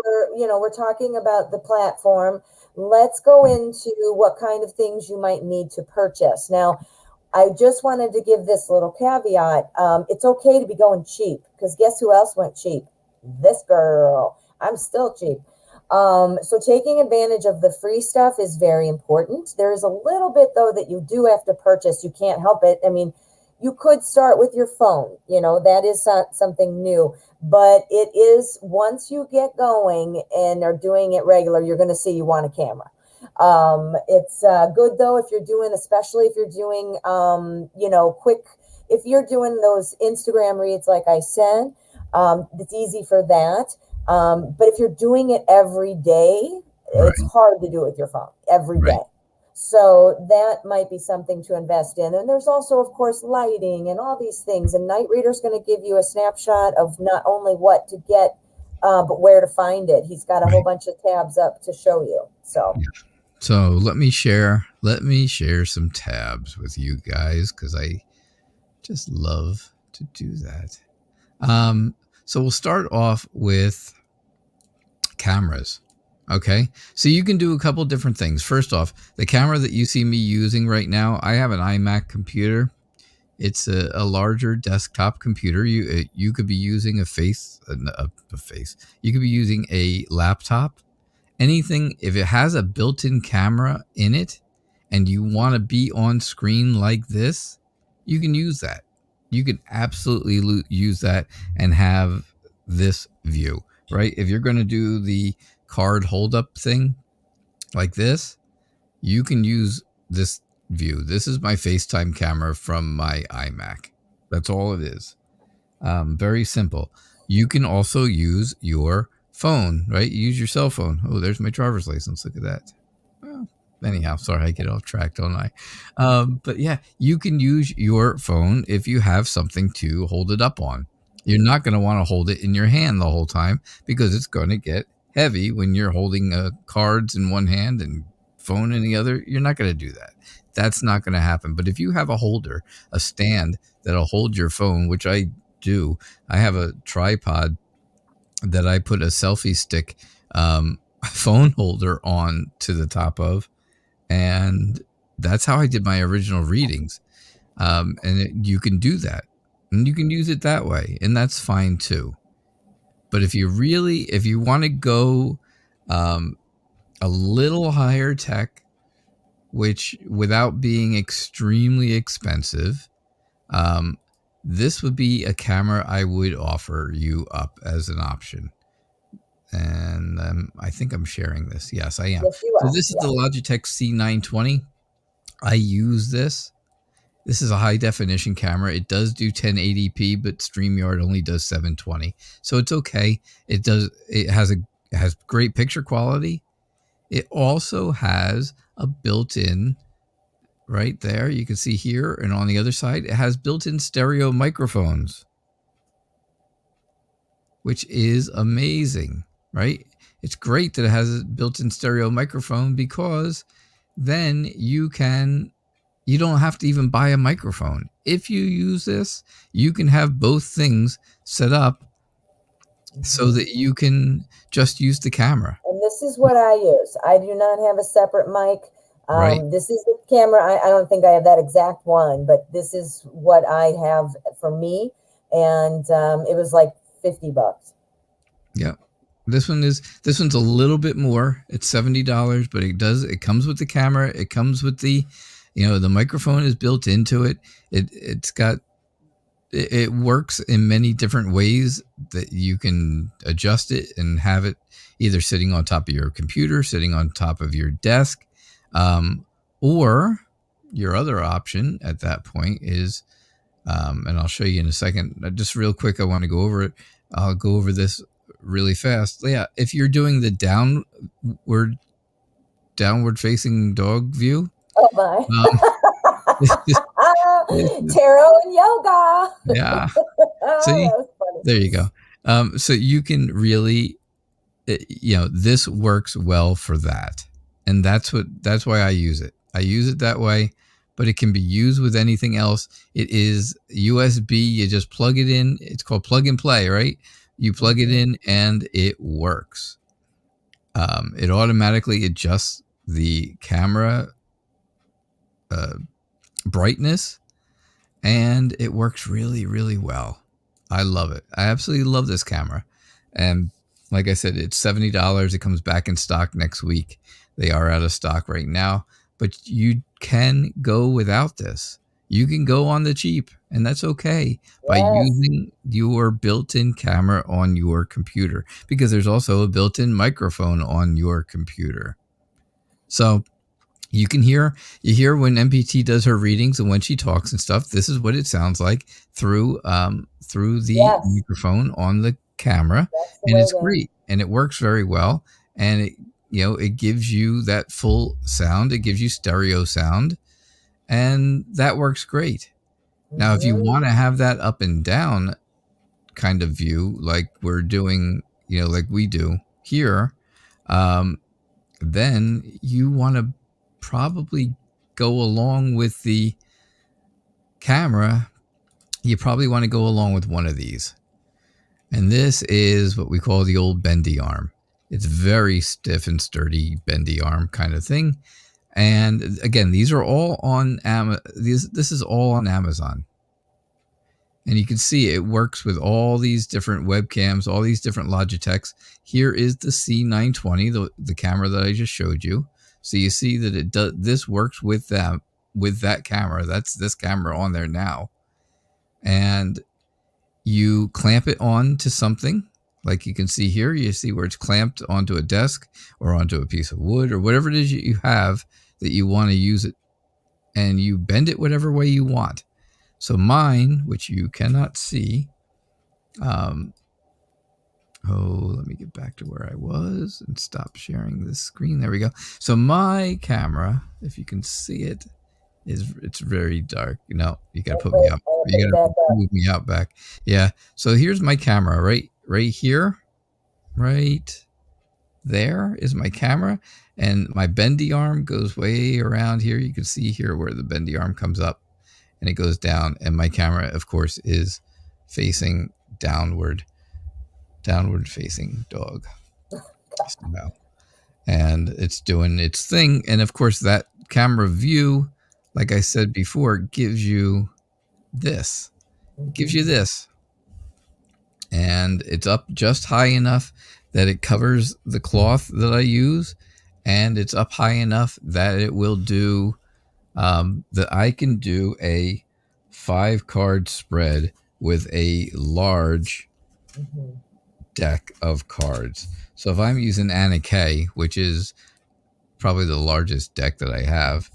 we're talking about the platform, let's go into what kind of things you might need to purchase. Now, I just wanted to give this little caveat. It's okay to be going cheap because guess who else went cheap? This girl. I'm still cheap. So taking advantage of the free stuff is very important. There is a little bit, though, that you do have to purchase. You can't help it. I mean, you could start with your phone. That is something new. But it is, once you get going and are doing it regular, you're going to see you want a camera. It's good though if you're doing, especially if you're doing quick, if you're doing those Instagram reads like I said, it's easy for that. But if you're doing it every day, it's hard to do it with your phone every day. So that might be something to invest in. And there's also, of course, lighting and all these things. And KnightReader's going to give you a snapshot of not only what to get, but where to find it. He's got a whole bunch of tabs up to show you. So let me share some tabs with you guys because I just love to do that. So we'll start off with cameras. Okay, so you can do a couple different things. First off, the camera that you see me using right now, I have an iMac computer. It's a larger desktop computer. You could be using a face. You could be using a laptop. Anything, if it has a built-in camera in it and you want to be on screen like this, you can use that. You can absolutely use that and have this view. right? If you're going to do the card hold up thing like this, you can use this view. This is my FaceTime camera from my iMac. That's all it is. Very simple. You can also use your phone, right? Use your cell phone. Oh, there's my driver's license. Look at that. Well, anyhow, sorry, I get off track, don't I? But yeah, you can use your phone if you have something to hold it up on. You're not going to want to hold it in your hand the whole time because it's going to get heavy when you're holding cards in one hand and phone in the other. You're not going to do that. That's not going to happen. But if you have a holder, a stand that'll hold your phone, which I do, I have a tripod that I put a selfie stick phone holder on to the top of, and that's how I did my original readings. You can do that, and you can use it that way, and that's fine too. But if you want to go a little higher tech, which without being extremely expensive, this would be a camera I would offer you up as an option. And I think I'm sharing this. Yes, I am. Yes, you are. So this is the Logitech C920. I use this. This is a high definition camera. It does do 1080p, but StreamYard only does 720. So it's okay. It has great picture quality. It also has a built-in, right there, you can see here, and on the other side, it has built-in stereo microphones, which is amazing, right? It's great that it has a built-in stereo microphone because then you don't have to even buy a microphone. If you use this, you can have both things set up so that you can just use the camera. And this is what I use. I do not have a separate mic. Right. This is the camera. I don't think I have that exact one, but this is what I have for me. And it was like $50. Yeah. This one's a little bit more. It's $70, but it comes with the camera. It comes with the microphone is built into it. It works in many different ways that you can adjust it and have it either sitting on top of your computer, sitting on top of your desk, or your other option at that point is, and I'll show you in a second, just real quick, I want to go over it. I'll go over this really fast. Yeah, if you're doing the downward facing dog view. Oh my. Tarot and yoga. Yeah. See, there you go. So you can really, this works well for that. And that's why I use it. I use it that way, but it can be used with anything else. It is USB. You just plug it in. It's called plug and play, right? You plug it in and it works. It automatically adjusts the camera brightness, and it works really, really well. I love it. I absolutely love this camera. And like I said, it's $70. It comes back in stock next week. They are out of stock right now, but you can go without this. You can go on the cheap, and that's okay, by using your built-in camera on your computer, because there's also a built-in microphone on your computer. So you hear when MPT does her readings and when she talks and stuff, this is what it sounds like through the microphone on the camera. And it's great, and it works very well. And it gives you that full sound. It gives you stereo sound, and that works great. Now, if you want to have that up and down kind of view, like we're doing, like we do here, then you want to probably go along with the camera. You probably want to go along with one of these. And this is what we call the old bendy arm. It's very stiff and sturdy bendy arm kind of thing. And again, these are all on this is all on Amazon. And you can see it works with all these different webcams, all these different Logitechs. Here is the C920, the camera that I just showed you. So you see that this works with that camera. That's this camera on there now. And you clamp it on to something like you can see here, you see where it's clamped onto a desk or onto a piece of wood or whatever it is you have that you want to use it, and you bend it whatever way you want. So mine, which you cannot see, let me get back to where I was and stop sharing this screen. There we go. So my camera, if you can see it, it's very dark. You know, you gotta put me up. You gotta move me out back. Yeah. So here's my camera, right here, right there is my camera, and my bendy arm goes way around here. You can see here where the bendy arm comes up and it goes down, and my camera, of course, is facing downward facing dog style, and it's doing its thing. And of course, that camera view, like I said before, gives you this, and it's up just high enough that it covers the cloth that I use, and it's up high enough that it will do that I can do a 5-card spread with a large deck of cards. So if I'm using Anna K, which is probably the largest deck that I have,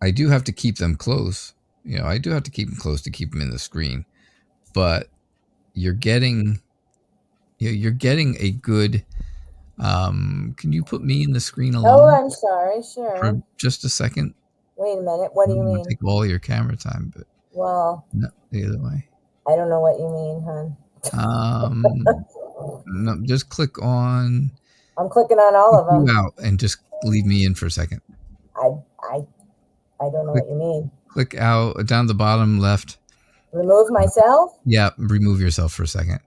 I do have to keep them close. You know, I do have to keep them close to keep them in the screen, but you're getting a good. Can you put me in the screen alone? Oh, I'm sorry. Sure. For just a second. Wait a minute. What do you mean? Take all your camera time, but well, no, the other way. I don't know what you mean, hon. No, just click on. I'm clicking on all of them. Out and just leave me in for a second. I don't know what you mean. Click out down the bottom left. Remove myself? Yeah, remove yourself for a second.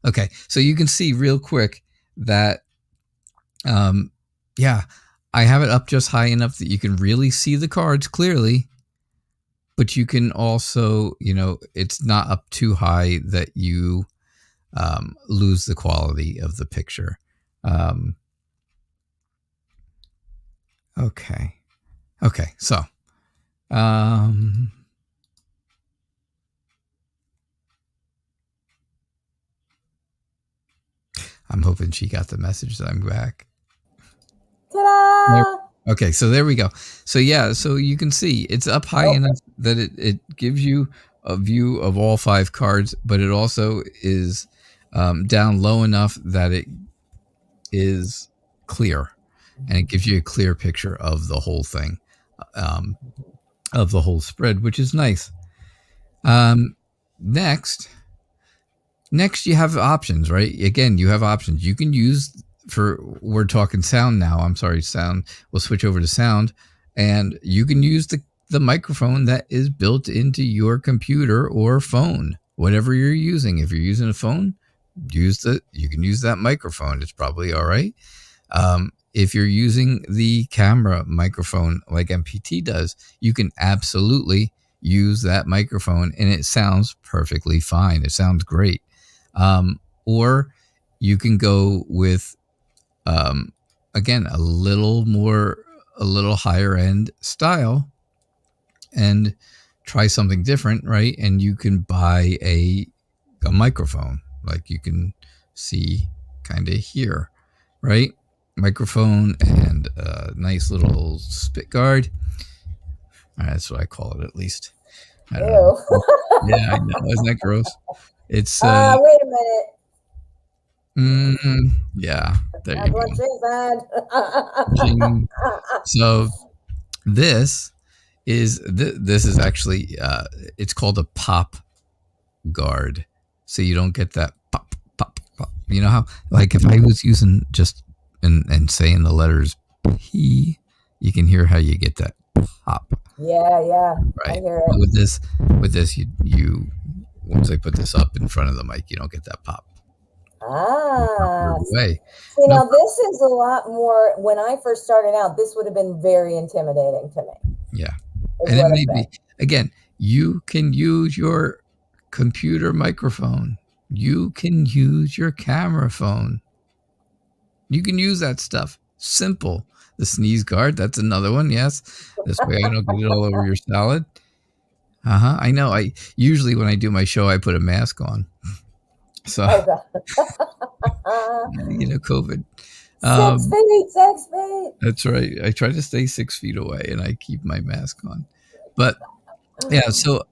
Okay, so you can see real quick that, yeah, I have it up just high enough that you can really see the cards clearly, but you can also, you know, it's not up too high that you lose the quality of the picture. Okay, so I'm hoping she got the message that I'm back. Ta-da! Okay, so there we go. So yeah, so you can see it's up high enough that it gives you a view of all 5 cards, but it also is down low enough that it is clear, and it gives you a clear picture of the whole thing, of the whole spread, which is nice. Next you have options, right? Again, you have options. You can use, we're talking sound now. I'm sorry, sound. We'll switch over to sound, and you can use the microphone that is built into your computer or phone, whatever you're using. If you're using a phone, you can use that microphone. It's probably all right. If you're using the camera microphone like MPT does, you can absolutely use that microphone, and it sounds perfectly fine. It sounds great. Or you can go with, again, a little higher end style and try something different, right? And you can buy a microphone, like you can see kind of here, right? Microphone and a nice little spit guard. That's what I call it, at least. I don't know. Yeah, I know. Isn't that gross? It's wait a minute. Yeah, there you go. So this is actually it's called a pop guard, so you don't get that pop. You know how, like, if I was using just and saying the letters P, you can hear how you get that pop. Yeah, right. I hear it. With this, you once I put this up in front of the mic, you don't get that pop. Way. See, now this is a lot more. When I first started out, this would have been very intimidating to me. Yeah, and it may be. Again, you can use your computer microphone. You can use your camera phone. You can use that stuff. Simple. The sneeze guard, that's another one. Yes, this way I don't get it all over your salad. I know. I usually, when I do my show, I put a mask on. So, Oh God. COVID. 6 feet, 6 feet. That's right. I try to stay 6 feet away, and I keep my mask on. But yeah, so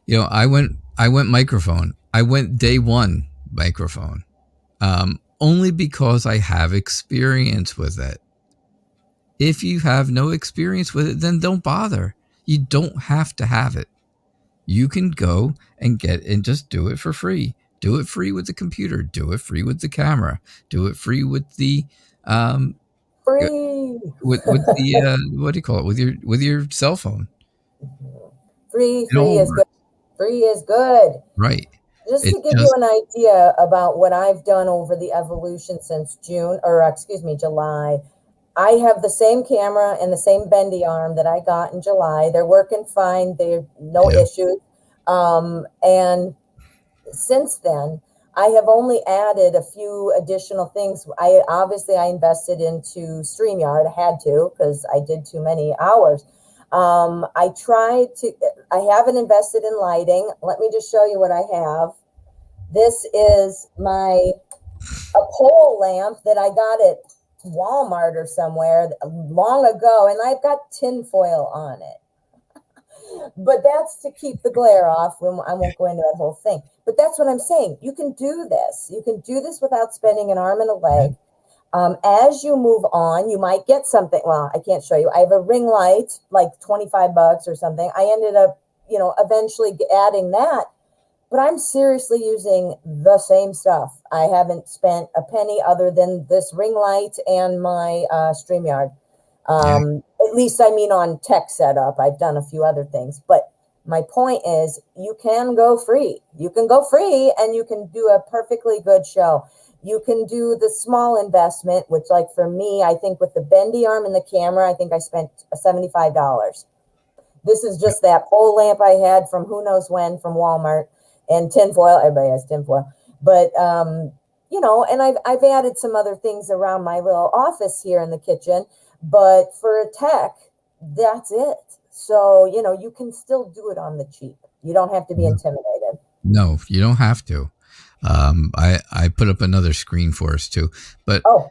I went microphone. I went day one microphone, only because I have experience with it. If you have no experience with it, then don't bother. You don't have to have it. You can go and just do it for free. Do it free with the computer. Do it free with the camera. Do it free with the um, Free. with the what do you call it, with your cell phone. Free, It free all is good. works. Free is good. Right. Just It to give you just an idea about what I've done over the evolution since June, or excuse me, July, I have the same camera and the same bendy arm that I got in July. They're working fine. They're no yeah. issues. And since then, I have only added a few additional things. I invested into StreamYard. I had to because I did too many hours. I haven't invested in lighting. Let me just show you what I have. This is a pole lamp that I got at Walmart or somewhere long ago, and I've got tinfoil on it. But that's to keep the glare off. I won't go into that whole thing. But that's what I'm saying. You can do this. You can do this without spending an arm and a leg. As you move on, you might get something. Well, I can't show you. I have a ring light, like $25 or something. I ended up, eventually adding that. But I'm seriously using the same stuff. I haven't spent a penny other than this ring light and my StreamYard. Yeah. At least, I mean, on tech setup. I've done a few other things. But my point is, you can go free. You can go free and you can do a perfectly good show. You can do the small investment, which, like for me, I think with the bendy arm and the camera, I think I spent $75. This is just that pole lamp I had from who knows when from Walmart, and tinfoil. Everybody has tinfoil. But, and I've added some other things around my little office here in the kitchen. But for a tech, that's it. So, you can still do it on the cheap. You don't have to be intimidated. No, you don't have to. I put up another screen for us too. But Oh,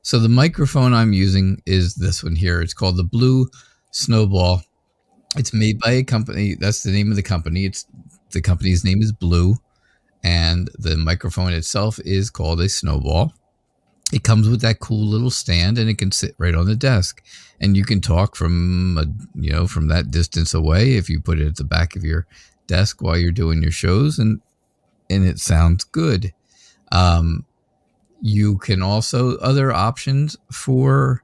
so the microphone I'm using is this one here. It's called the Blue Snowball. It's made by a company. That's the name of the company. The company's name is Blue, and the microphone itself is called a Snowball. It comes with that cool little stand, and it can sit right on the desk, and you can talk from from that distance away if you put it at the back of your desk while you're doing your shows, and it sounds good. You can also other options for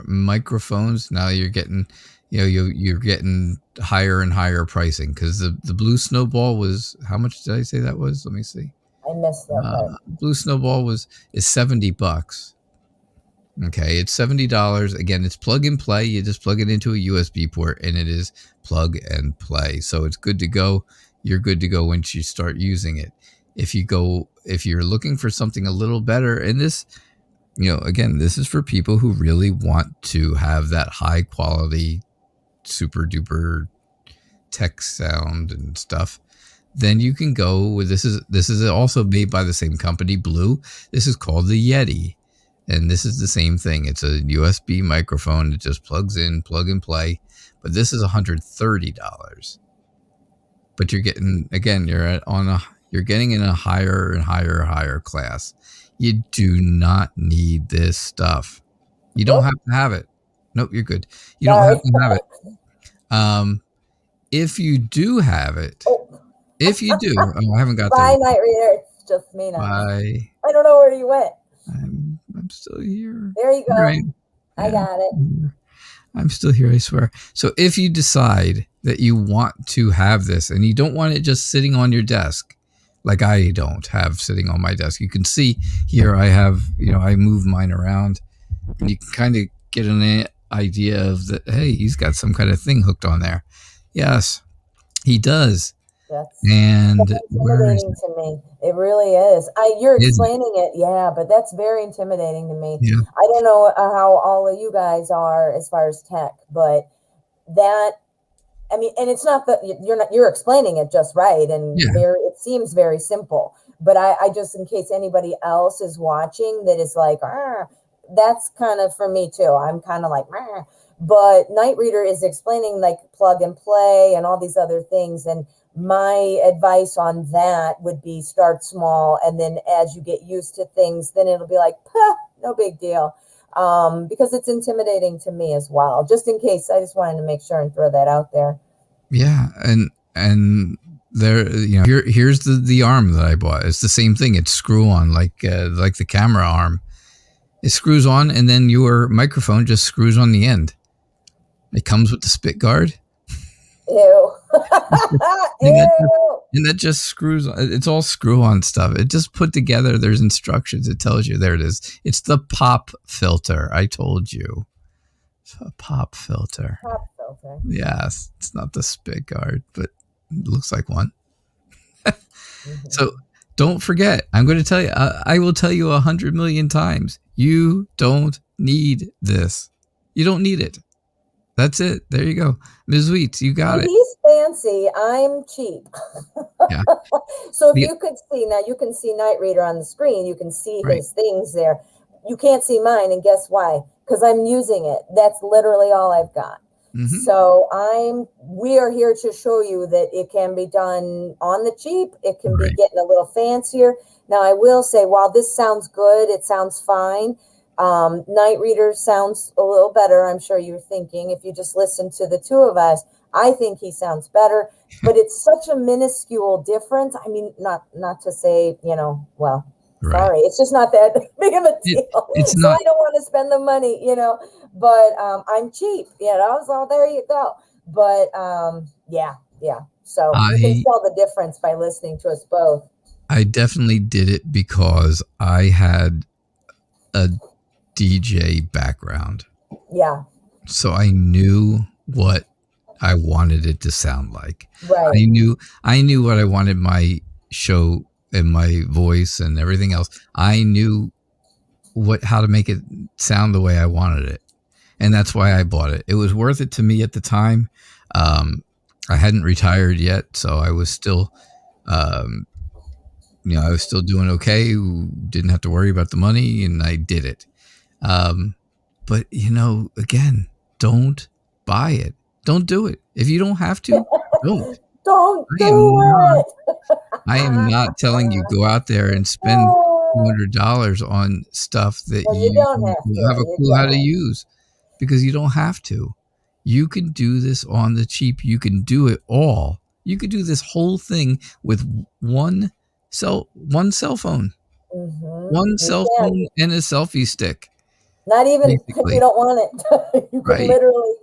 microphones. Now you're getting you're getting higher and higher pricing, because the Blue Snowball was, how much did I say that was? Let me see. I missed that part. Blue Snowball is $70. Okay, it's $70. Again, it's plug and play. You just plug it into a USB port, and it is plug and play. So it's good to go. You're good to go once you start using it. If you're looking for something a little better, and this, again, this is for people who really want to have that high quality, super duper tech sound and stuff, then you can go with this is also made by the same company, Blue. This is called the Yeti. And this is the same thing. It's a USB microphone. It just plugs in, plug and play. But this is $130. But you're getting, again, you're getting in a higher and higher class. You do not need this stuff. You don't have to have it. Nope, you're good. You don't have to have it. If you do have it, if you do, I haven't got Bye, there. KnightReader. It's just me now. Bye. I don't know where you went. I'm still here. There you go. Right. I got it. I'm still here, I swear. So if you decide that you want to have this and you don't want it just sitting on your desk, like I don't have sitting on my desk, you can see here I have, I move mine around, and you can kind of get an idea of that. Hey, he's got some kind of thing hooked on there. Yes, he does. That's intimidating to me. It really is. You're explaining it, yeah, but that's very intimidating to me. Yeah. I don't know how all of you guys are as far as tech, but that I mean, and it's not that you're explaining it just right, and Yeah. it seems very simple. But I just, in case anybody else is watching that is like, that's kind of for me too. I'm kind of like, but Night Reader is explaining like plug and play and all these other things. And my advice on that would be start small, and then as you get used to things, then it'll be like, no big deal. Because it's intimidating to me as well. Just in case, I just wanted to make sure and throw that out there. Yeah, and there, here's the arm that I bought. It's the same thing. It's screw on, like the camera arm. It screws on, and then your microphone just screws on the end. It comes with the spit guard. Ew. And that just screws on. It's all screw on stuff. It just put together. There's instructions. It tells you. There it is. It's the pop filter. I told you. It's a pop filter. Pop filter. Yes. It's not the spit guard, but it looks like one. So don't forget. I'm going to tell you. I will tell you 100 million times. You don't need this. You don't need it. That's it. There you go. Ms. Wheats, you got it. He's fancy. I'm cheap. Yeah. So if you could see, now you can see Night Reader on the screen. You can see his things there. You can't see mine, and guess why? Because I'm using it. That's literally all I've got. Mm-hmm. So we are here to show you that it can be done on the cheap. It can be getting a little fancier. Now, I will say, while this sounds good, it sounds fine. Night Reader sounds a little better. I'm sure you're thinking, if you just listen to the two of us, I think he sounds better, but it's such a minuscule difference. I mean, not to say, sorry, it's just not that big of a deal. So I don't want to spend the money, but I'm cheap, so there you go. But yeah. So you can tell the difference by listening to us both. I definitely did it because I had a DJ background. Yeah. So I knew what I wanted it to sound like. Right. I knew what I wanted my show and my voice and everything else. I knew how to make it sound the way I wanted it. And that's why I bought it. It was worth it to me at the time. I hadn't retired yet, so I was still I was still doing okay. Didn't have to worry about the money, and I did it. But again, don't buy it. Don't do it. If you don't have to, don't. Don't do it. I am not telling you go out there and spend $200 on stuff that you don't have a clue how to use, because you don't have to. You can do this on the cheap. You can do it all. You could do this whole thing with one cell phone. Mm-hmm. One cell phone and a selfie stick. Not even if you don't want it. You can literally,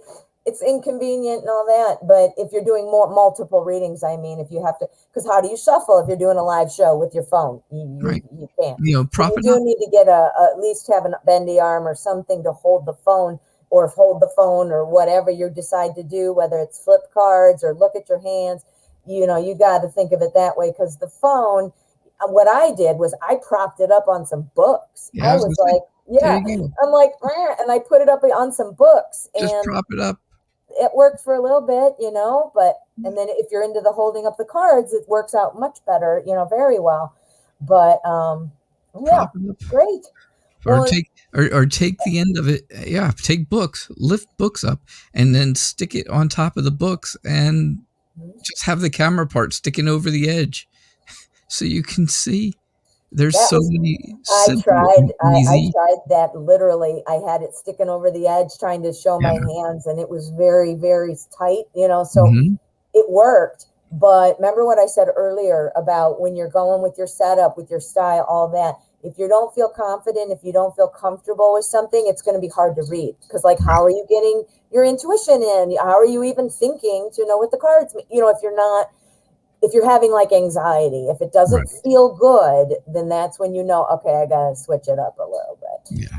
it's inconvenient and all that. But if you're doing multiple readings, I mean, if you have to, because how do you shuffle if you're doing a live show with your phone? You can't. You do need to get at least have a bendy arm or something to hold the phone, or whatever you decide to do, whether it's flip cards or look at your hands. You got to think of it that way, because the phone, what I did was I propped it up on some books. Yeah, I was like, I'm like, and I put it up on some books. Just prop it up. It worked for a little bit, but, and then if you're into the holding up the cards, it works out much better, very well. But, great. Or take the end of it. Yeah. Take books, lift books up, and then stick it on top of the books, and just have the camera part sticking over the edge so you can see. There's many. I tried that literally. I had it sticking over the edge trying to show my hands, and it was very, very tight, so it worked. But remember what I said earlier about when you're going with your setup, with your style, all that. If you don't feel confident, if you don't feel comfortable with something, it's going to be hard to read. Because, how are you getting your intuition in? How are you even thinking to know what the cards mean? If you're having anxiety, if it doesn't feel good, then that's when okay, I got to switch it up a little bit. Yeah.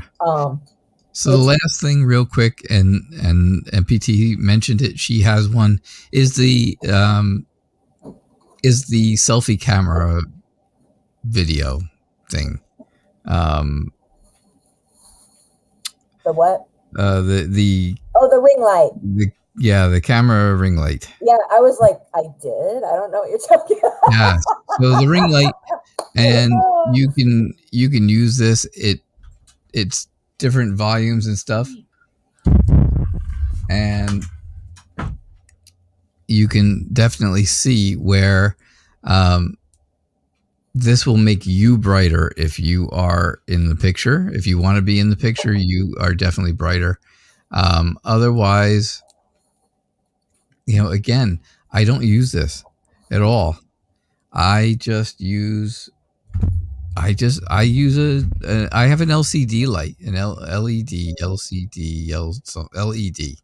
So the last thing real quick, and MPT mentioned it, she has one, is the selfie camera video thing. The what? The ring light. Yeah, the camera ring light. Yeah, I was like, I did. I don't know what you're talking about. Yeah. So the ring light, and you can use this. It's different volumes and stuff, and you can definitely see where um, this will make you brighter if you are in the picture. If you want to be in the picture, you are definitely brighter. Otherwise, again, I don't use this at all. I just use I use I have an LCD light, an LED, LCD, LED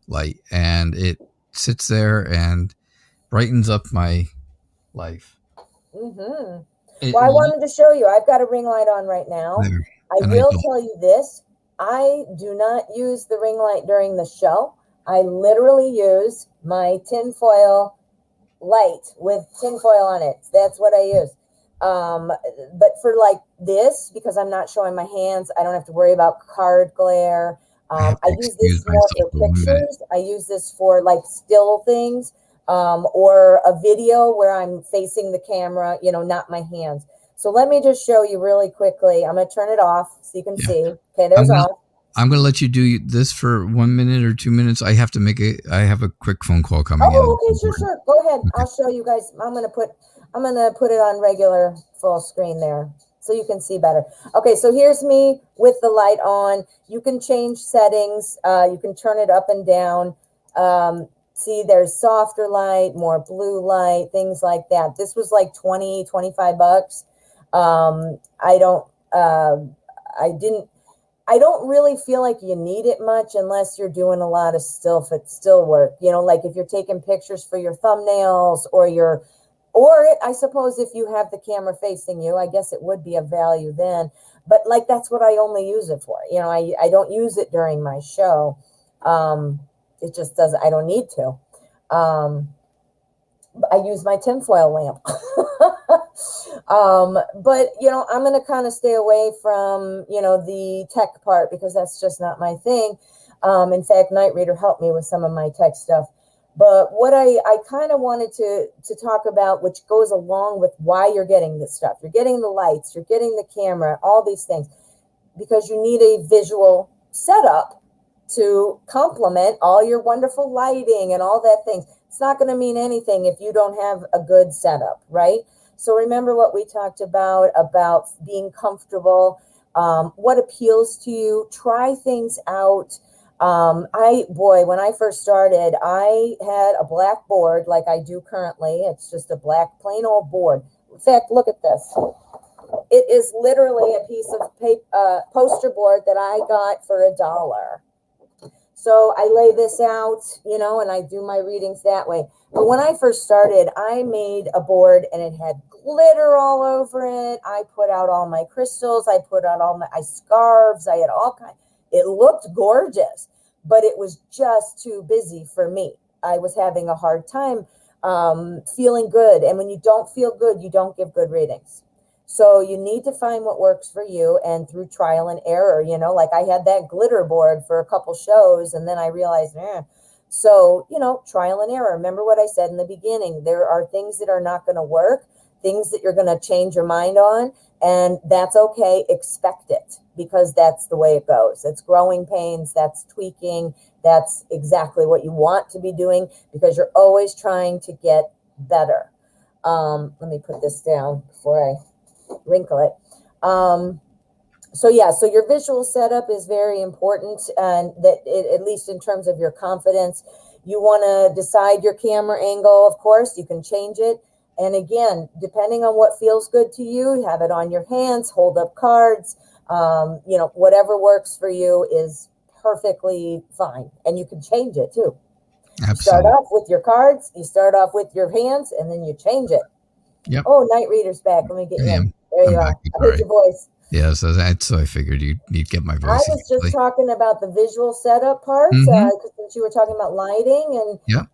light, and it sits there and brightens up my life. Mm-hmm. It, Well, I wanted to show you. I've got a ring light on right now. there, I and I will don't. tell you this. I do not use the ring light during the show. I literally use my tinfoil light with tinfoil on it. That's what I use. But for like this, because I'm not showing my hands, I don't have to worry about card glare. I have I to use this excuse more myself for for 1 minute. pictures. I use this for like still things, or a video where I'm facing the camera, not my hands. So let me just show you really quickly. I'm going to turn it off so you can Yeah, see. Okay, I'm there's gonna off. I'm gonna let you do this for 1 minute or 2 minutes. I have a quick phone call coming in. Oh, okay, sure. Go ahead. Okay. I'll show you guys. I'm gonna put it on regular full screen there so you can see better. Okay, so here's me with the light on. You can change settings. You can turn it up and down. See, there's softer light, more blue light, things like that. This was like 20, $25. I don't. I didn't. I don't really feel like you need it much unless you're doing a lot of still work. Like if you're taking pictures for your thumbnails or I suppose if you have the camera facing you, I guess it would be of value then. But like that's what I only use it for. I don't use it during my show. It just doesn't. I don't need to. I use my tinfoil lamp. But I'm going to kind of stay away from, the tech part because that's just not my thing. In fact, KnightReader helped me with some of my tech stuff. But what I kind of wanted to talk about, which goes along with why you're getting this stuff. You're getting the lights, you're getting the camera, all these things, because you need a visual setup to complement all your wonderful lighting and all that things. It's not going to mean anything if you don't have a good setup, right? So remember what we talked about being comfortable, what appeals to you, try things out. When I first started, I had a black board like I do currently. It's just a black plain old board. In fact, look at this. It is literally a piece of paper, poster board that I got for $1. So I lay this out, and I do my readings that way. But when I first started, I made a board and it had glitter all over it. I put out all my crystals. I put out all my scarves. I had all kinds. It looked gorgeous, but it was just too busy for me. I was having a hard time feeling good. And when you don't feel good, you don't give good readings. So you need to find what works for you, and through trial and error, like I had that glitter board for a couple shows and then I realized, So, trial and error. Remember what I said in the beginning, there are things that are not going to work, things that you're going to change your mind on, and that's okay. Expect it because that's the way it goes. It's growing pains. That's tweaking. That's exactly what you want to be doing because you're always trying to get better. Let me put this down before I wrinkle it. So your visual setup is very important, and at least in terms of your confidence, you want to decide your camera angle. Of course, you can change it. And again, depending on what feels good to you, have it on your hands, hold up cards, whatever works for you is perfectly fine. And you can change it too. Absolutely. You start off with your cards, you start off with your hands, and then you change it. Yep. Oh, KnightReader's back. Let me get you in. There you are. I heard your voice. Yeah, so I figured you'd get my voice. I was just talking about the visual setup part since you were talking about lighting and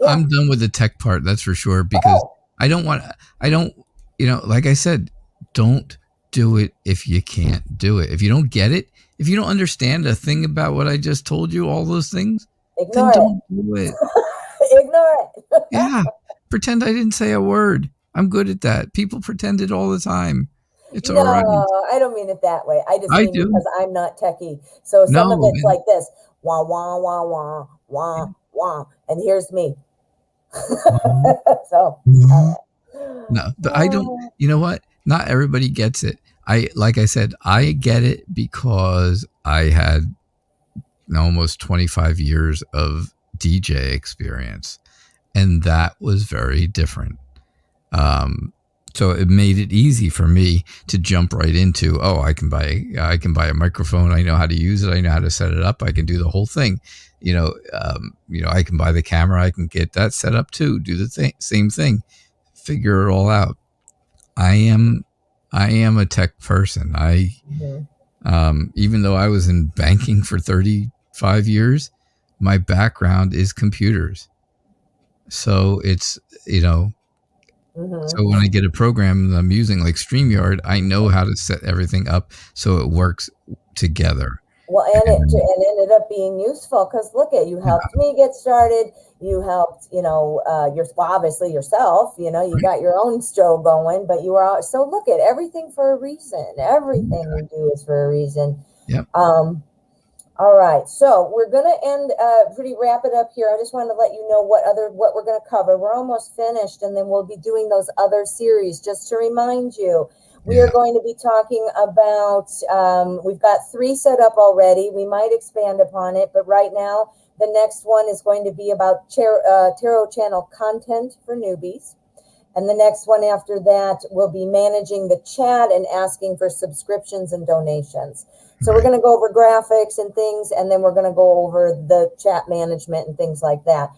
I'm done with the tech part, that's for sure, because I don't, like I said, don't do it if you can't do it. If you don't get it, if you don't understand a thing about what I just told you, all those things, then Ignore don't do it. it. Ignore it. Yeah. Pretend I didn't say a word. I'm good at that. People pretend it all the time. It's all right. No, I don't mean it that way. I just I mean do. because I'm not techie. So some of No, it's man. like this, wah, wah, wah, wah, wah, wah. And here's me. So, all No, but I don't. right. You know what? Not everybody gets it. Like I said, I get it because I had almost 25 years of DJ experience, and that was very different. Um, so it made it easy for me to jump right into, oh, I can buy a microphone. I know how to use it. I know how to set it up. I can do the whole thing. I can buy the camera. I can get that set up too. Do the same thing. Figure it all out. I am a tech person. Mhm. Even though I was in banking for 35 years, my background is computers. So it's, Mhm. so when I get a program that I'm using like StreamYard, I know how to set everything up so it works together. Well, and And ended up being useful because look at you helped me get started. You helped, obviously yourself. You right? got your own show going, but you are so look at everything for a reason. Everything we do is for a reason. Yep. Um, all right, so we're gonna end pretty wrap it up here. I just wanted to let you know what we're gonna cover. We're almost finished, and then we'll be doing those other series. Just to remind you, we are Yeah. going to be talking about. We've got 3 set up already. We might expand upon it, but right now the next one is going to be about tarot channel content for newbies. And the next one after that will be managing the chat and asking for subscriptions and donations. So we're Right. going to go over graphics and things, and then we're going to go over the chat management and things like that.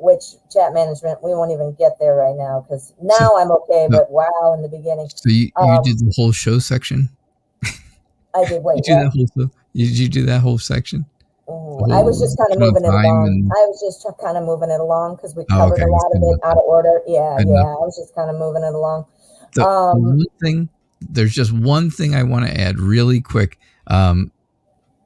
Which chat management, we won't even get there right now because So, now I'm okay, so, but wow, in the beginning. so you Um, did the whole show section? I did, wait, You do that what? whole stuff? Did you do that whole section? The Ooh, I was whole just kind of amount moving of it time along. and I was just kind of moving it along because we oh, covered okay, a it's lot of good it enough. out of order. Yeah, Good enough. yeah. I was just kind of moving it along. The Um, one thing, there's just one thing I want to add really quick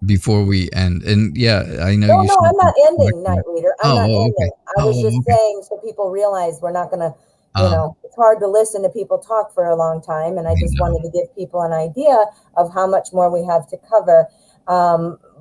before we end. And yeah, I know No, you no, said I'm not ending, Night Reader. I'm not okay. ending. I was Oh, just okay. saying so people realize we're not going to, Oh, it's hard to listen to people talk for a long time. And I I just know. wanted to give people an idea of how much more we have to cover.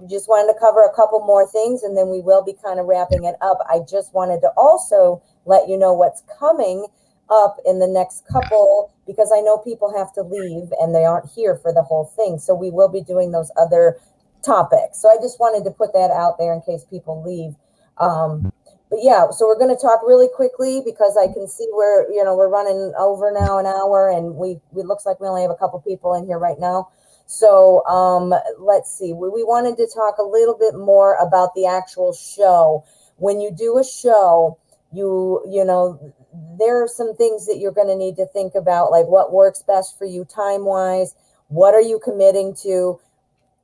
Just wanted to cover a couple more things and then we will be kind of Yeah, wrapping it up. I just wanted to also let you know what's coming up in the next yeah, couple because I know people have to leave and they aren't here for the whole thing. So we will be doing those other topic. So I just wanted to put that out there in case people leave. But yeah, so we're going to talk really quickly because I can see we're running over now an hour and we looks like we only have a couple people in here right now. So let's see. We wanted to talk a little bit more about the actual show. When you do a show, there are some things that you're going to need to think about, like what works best for you time wise. What are you committing to?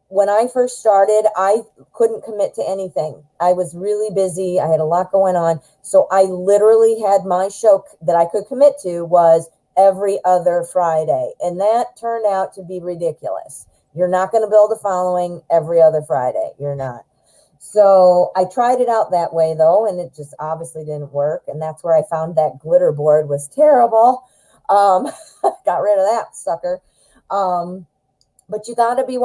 When I first started, I couldn't commit to anything. I was really busy. I had a lot going on. So I literally had my show that I could commit to was every other Friday. And that turned out to be ridiculous. You're not going to build a following every other Friday. You're not. So I tried it out that way though, and it just obviously didn't work. And that's where I found that glitter board was terrible. Um, got rid of that sucker. Um, but you got to be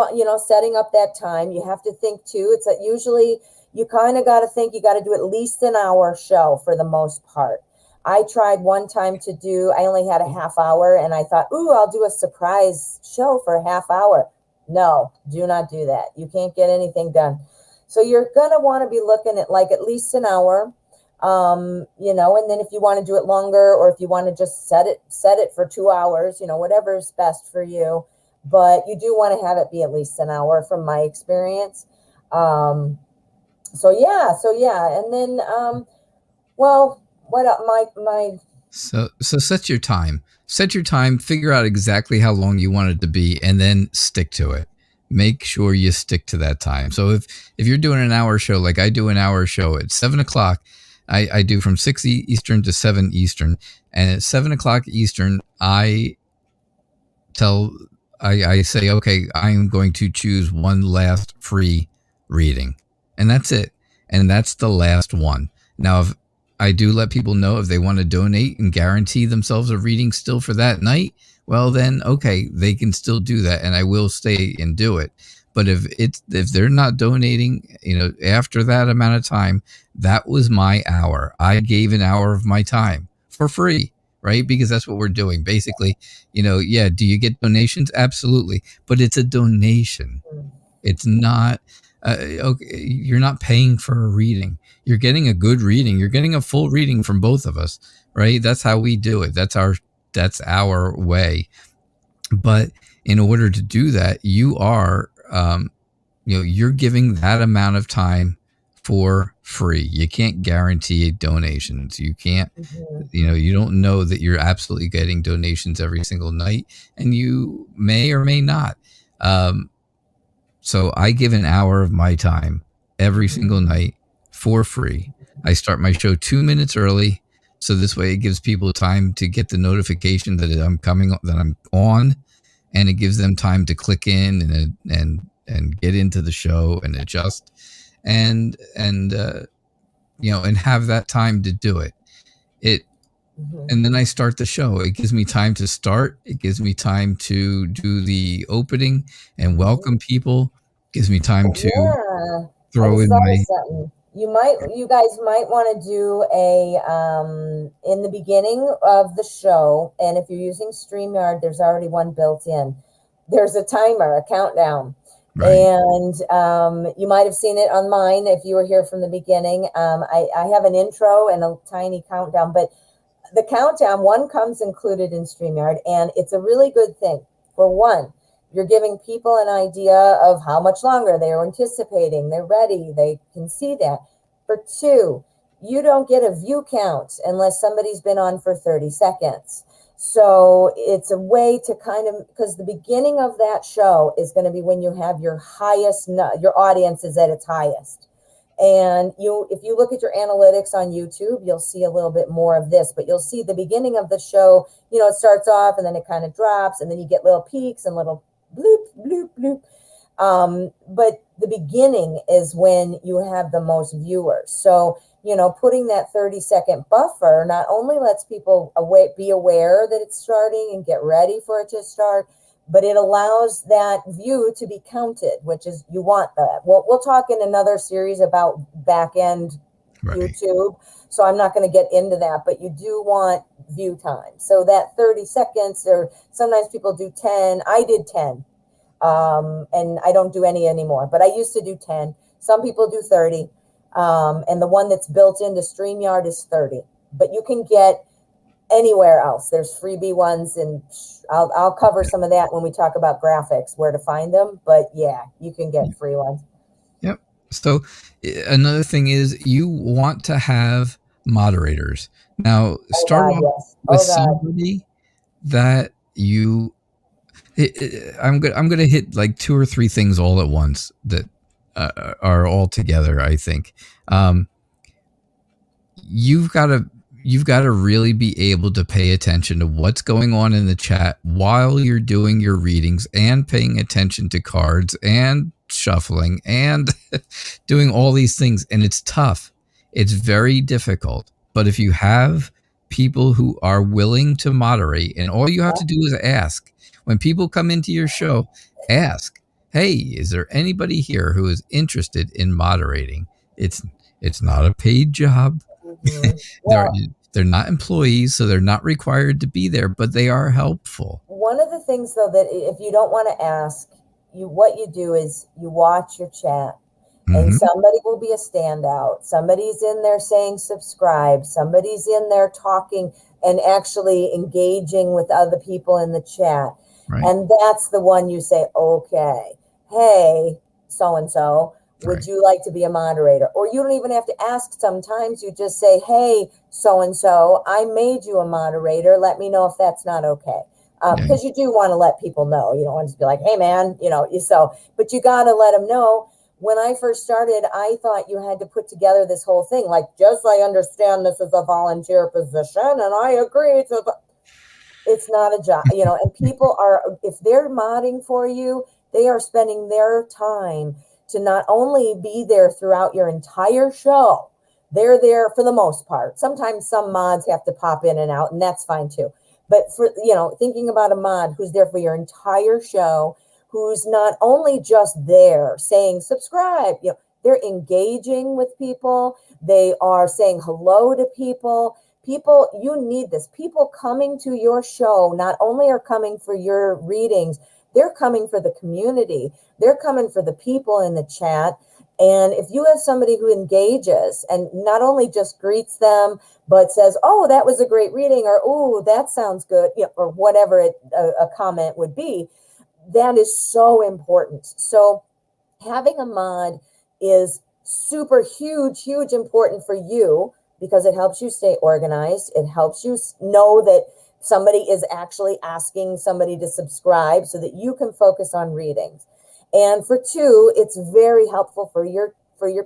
setting up that time. You have to think too. It's that usually you kind of got to think you got to do at least an hour show for the most part. I tried one time to do, I only had a half hour and I thought, ooh, I'll do a surprise show for a half hour. No, do not do that. You can't get anything done. So you're going to want to be looking at like at least an hour. And then if you want to do it longer or if you want to just set it for 2 hours, whatever is best for you, but you do want to have it be at least an hour from my experience. So yeah. And then, well, what up, my, So set your time. Set your time. Figure out exactly how long you want it to be, and then stick to it. Make sure you stick to that time. So if you're doing an hour show, like I do an hour show at 7 o'clock, I do from 6 Eastern to 7 Eastern, and at 7 o'clock Eastern, I tell I say, okay, I'm going to choose one last free reading, and that's it. And that's the last one. Now, if I do let people know if they want to donate and guarantee themselves a reading still for that night, well, then okay, they can still do that, and I will stay and do it. But if they're not donating, after that amount of time, that was my hour. I gave an hour of my time for free, right? Because that's what we're doing. Basically, yeah, do you get donations? Absolutely. But it's a donation. It's not, okay, you're not paying for a reading. You're getting a good reading. You're getting a full reading from both of us, right? That's how we do it. That's our way. But in order to do that, you're giving that amount of time for free. You can't guarantee donations. You can't, you don't know that you're absolutely getting donations every single night, and you may or may not. So I give an hour of my time every single night for free. I start my show 2 minutes early. So this way it gives people time to get the notification that I'm on, and it gives them time to click in and get into the show and adjust and have that time to do it. And then I start the show. It gives me time to start. It gives me time to do the opening and welcome people. It gives me time to throw in my. Something. You guys might want to do in the beginning of the show, and if you're using StreamYard, there's already one built in. There's a timer, a countdown. Right. And you might have seen it on mine if you were here from the beginning. I have an intro and a tiny countdown, but the countdown one comes included in StreamYard, and it's a really good thing. For one, you're giving people an idea of how much longer they're anticipating. They're ready. They can see that. For two, you don't get a view count unless somebody's been on for 30 seconds. So it's a way to because the beginning of that show is going to be when you have your audience is at its highest. And if you look at your analytics on YouTube, you'll see a little bit more of this, but you'll see the beginning of the show, it starts off and then it kind of drops, and then you get little peaks and little bloop, bloop, bloop. But the beginning is when you have the most viewers. So, putting that 30-second buffer not only lets people be aware that it's starting and get ready for it to start, but it allows that view to be counted, which is, you want that. We'll talk in another series about back-end YouTube, so I'm not going to get into that, but you do want view time. So that 30 seconds, or sometimes people do 10. I did 10, and I don't do any anymore, but I used to do 10. Some people do 30, and the one that's built into StreamYard is 30. But you can get anywhere else. There's freebie ones, and I'll cover some of that when we talk about graphics, where to find them. But yeah, you can get free ones. Yep. So another thing is, you want to have moderators. Now, start off with somebody that you. I'm going to hit like 2 or 3 things all at once that are all together. I think you've got to really be able to pay attention to what's going on in the chat while you're doing your readings, and paying attention to cards and shuffling and doing all these things. And it's tough. It's very difficult. But if you have people who are willing to moderate, and all you have to do is ask. When people come into your show, ask, hey, is there anybody here who is interested in moderating? It's not a paid job. They're not employees, so they're not required to be there, but they are helpful. One of the things, though, that if you don't want to ask, what you do is you watch your chat, and somebody will be a standout. Somebody's in there saying subscribe. Somebody's in there talking and actually engaging with other people in the chat. Right. And that's the one you say, okay, hey, so-and-so, would you like to be a moderator? Or you don't even have to ask. Sometimes you just say, hey, so-and-so, I made you a moderator. Let me know if that's not okay. Because you do want to let people know. You don't want to be like, hey, man, but you got to let them know. When I first started, I thought you had to put together this whole thing. Like, just I understand this is a volunteer position, and I agree to It's not a job, you know, and people are, if they're modding for you, they are spending their time to not only be there throughout your entire show, they're there for the most part. Sometimes some mods have to pop in and out, and that's fine too. But for, you know, thinking about a mod who's there for your entire show, who's not only just there saying subscribe, you know, they're engaging with people, they are saying hello to people. People, you need this. People coming to your show not only are coming for your readings, they're coming for the community. They're coming for the people in the chat. And if you have somebody who engages and not only just greets them, but says, "Oh, that was a great reading," or "Oh, that sounds good," you know, or whatever a comment would be, that is so important. So having a mod is super huge important for you because it helps you stay organized. It helps you know that somebody is actually asking somebody to subscribe so that you can focus on readings. And for two, it's very helpful for your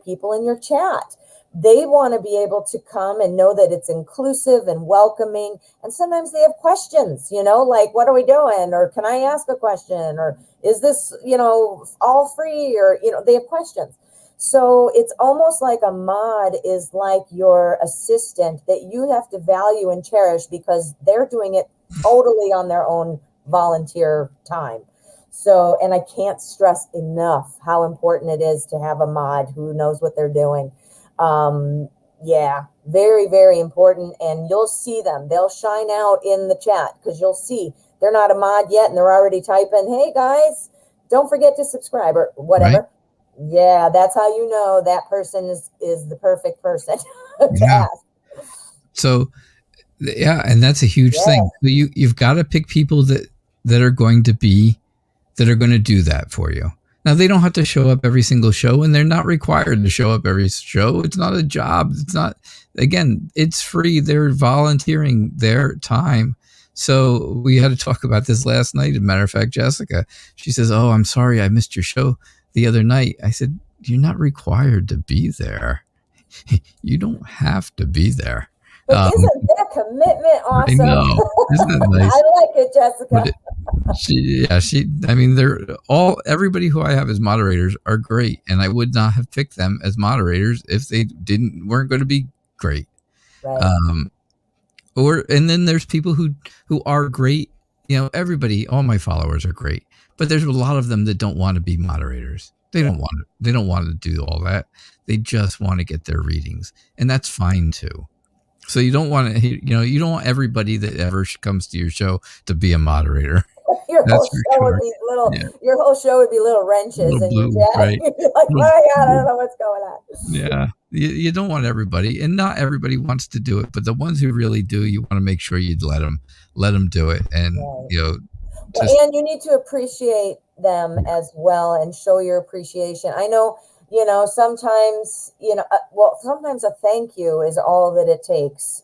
people in your chat. They want to be able to come and know that it's inclusive and welcoming. And sometimes they have questions, you know, like, what are we doing? Or can I ask a question? Or is this, you know, all free? Or, you know, they have questions. So it's almost like a mod is like your assistant that you have to value and cherish because they're doing it totally on their own volunteer time. So, and I can't stress enough how important it is to have a mod who knows what they're doing. Yeah, very important. And you'll see them. They'll shine out in the chat because you'll see they're not a mod yet and they're already typing, "Hey guys, don't forget to subscribe," or whatever. Right. Yeah, that's how you know that person is the perfect person to ask. So, yeah, and that's a huge thing. So you've got to pick people that are going to do that for you. Now, they don't have to show up every single show, and they're not required to show up every show. It's not a job. It's not, again, it's free. They're volunteering their time. So we had to talk about this last night. As a matter of fact, Jessica, she says, "Oh, I'm sorry, I missed your show the other night." I said, "You're not required to be there. You don't have to be there." But isn't that commitment awesome? I know. Isn't that nice? I like it, Jessica. I mean, everybody who I have as moderators are great, and I would not have picked them as moderators if they weren't going to be great. Right. And then there's people who are great. You know, all my followers are great, but there's a lot of them that don't want to be moderators. They don't want to do all that. They just want to get their readings, and that's fine too. So you don't want everybody that ever comes to your show to be a moderator. Your whole show would be little wrenches in your chat. Right. You'd be like, "My God, I don't know what's going on." Yeah, you don't want everybody, and not everybody wants to do it. But the ones who really do, you want to make sure you'd let them do it, and right. And you need to appreciate them as well and show your appreciation. I know. Sometimes, sometimes a thank you is all that it takes,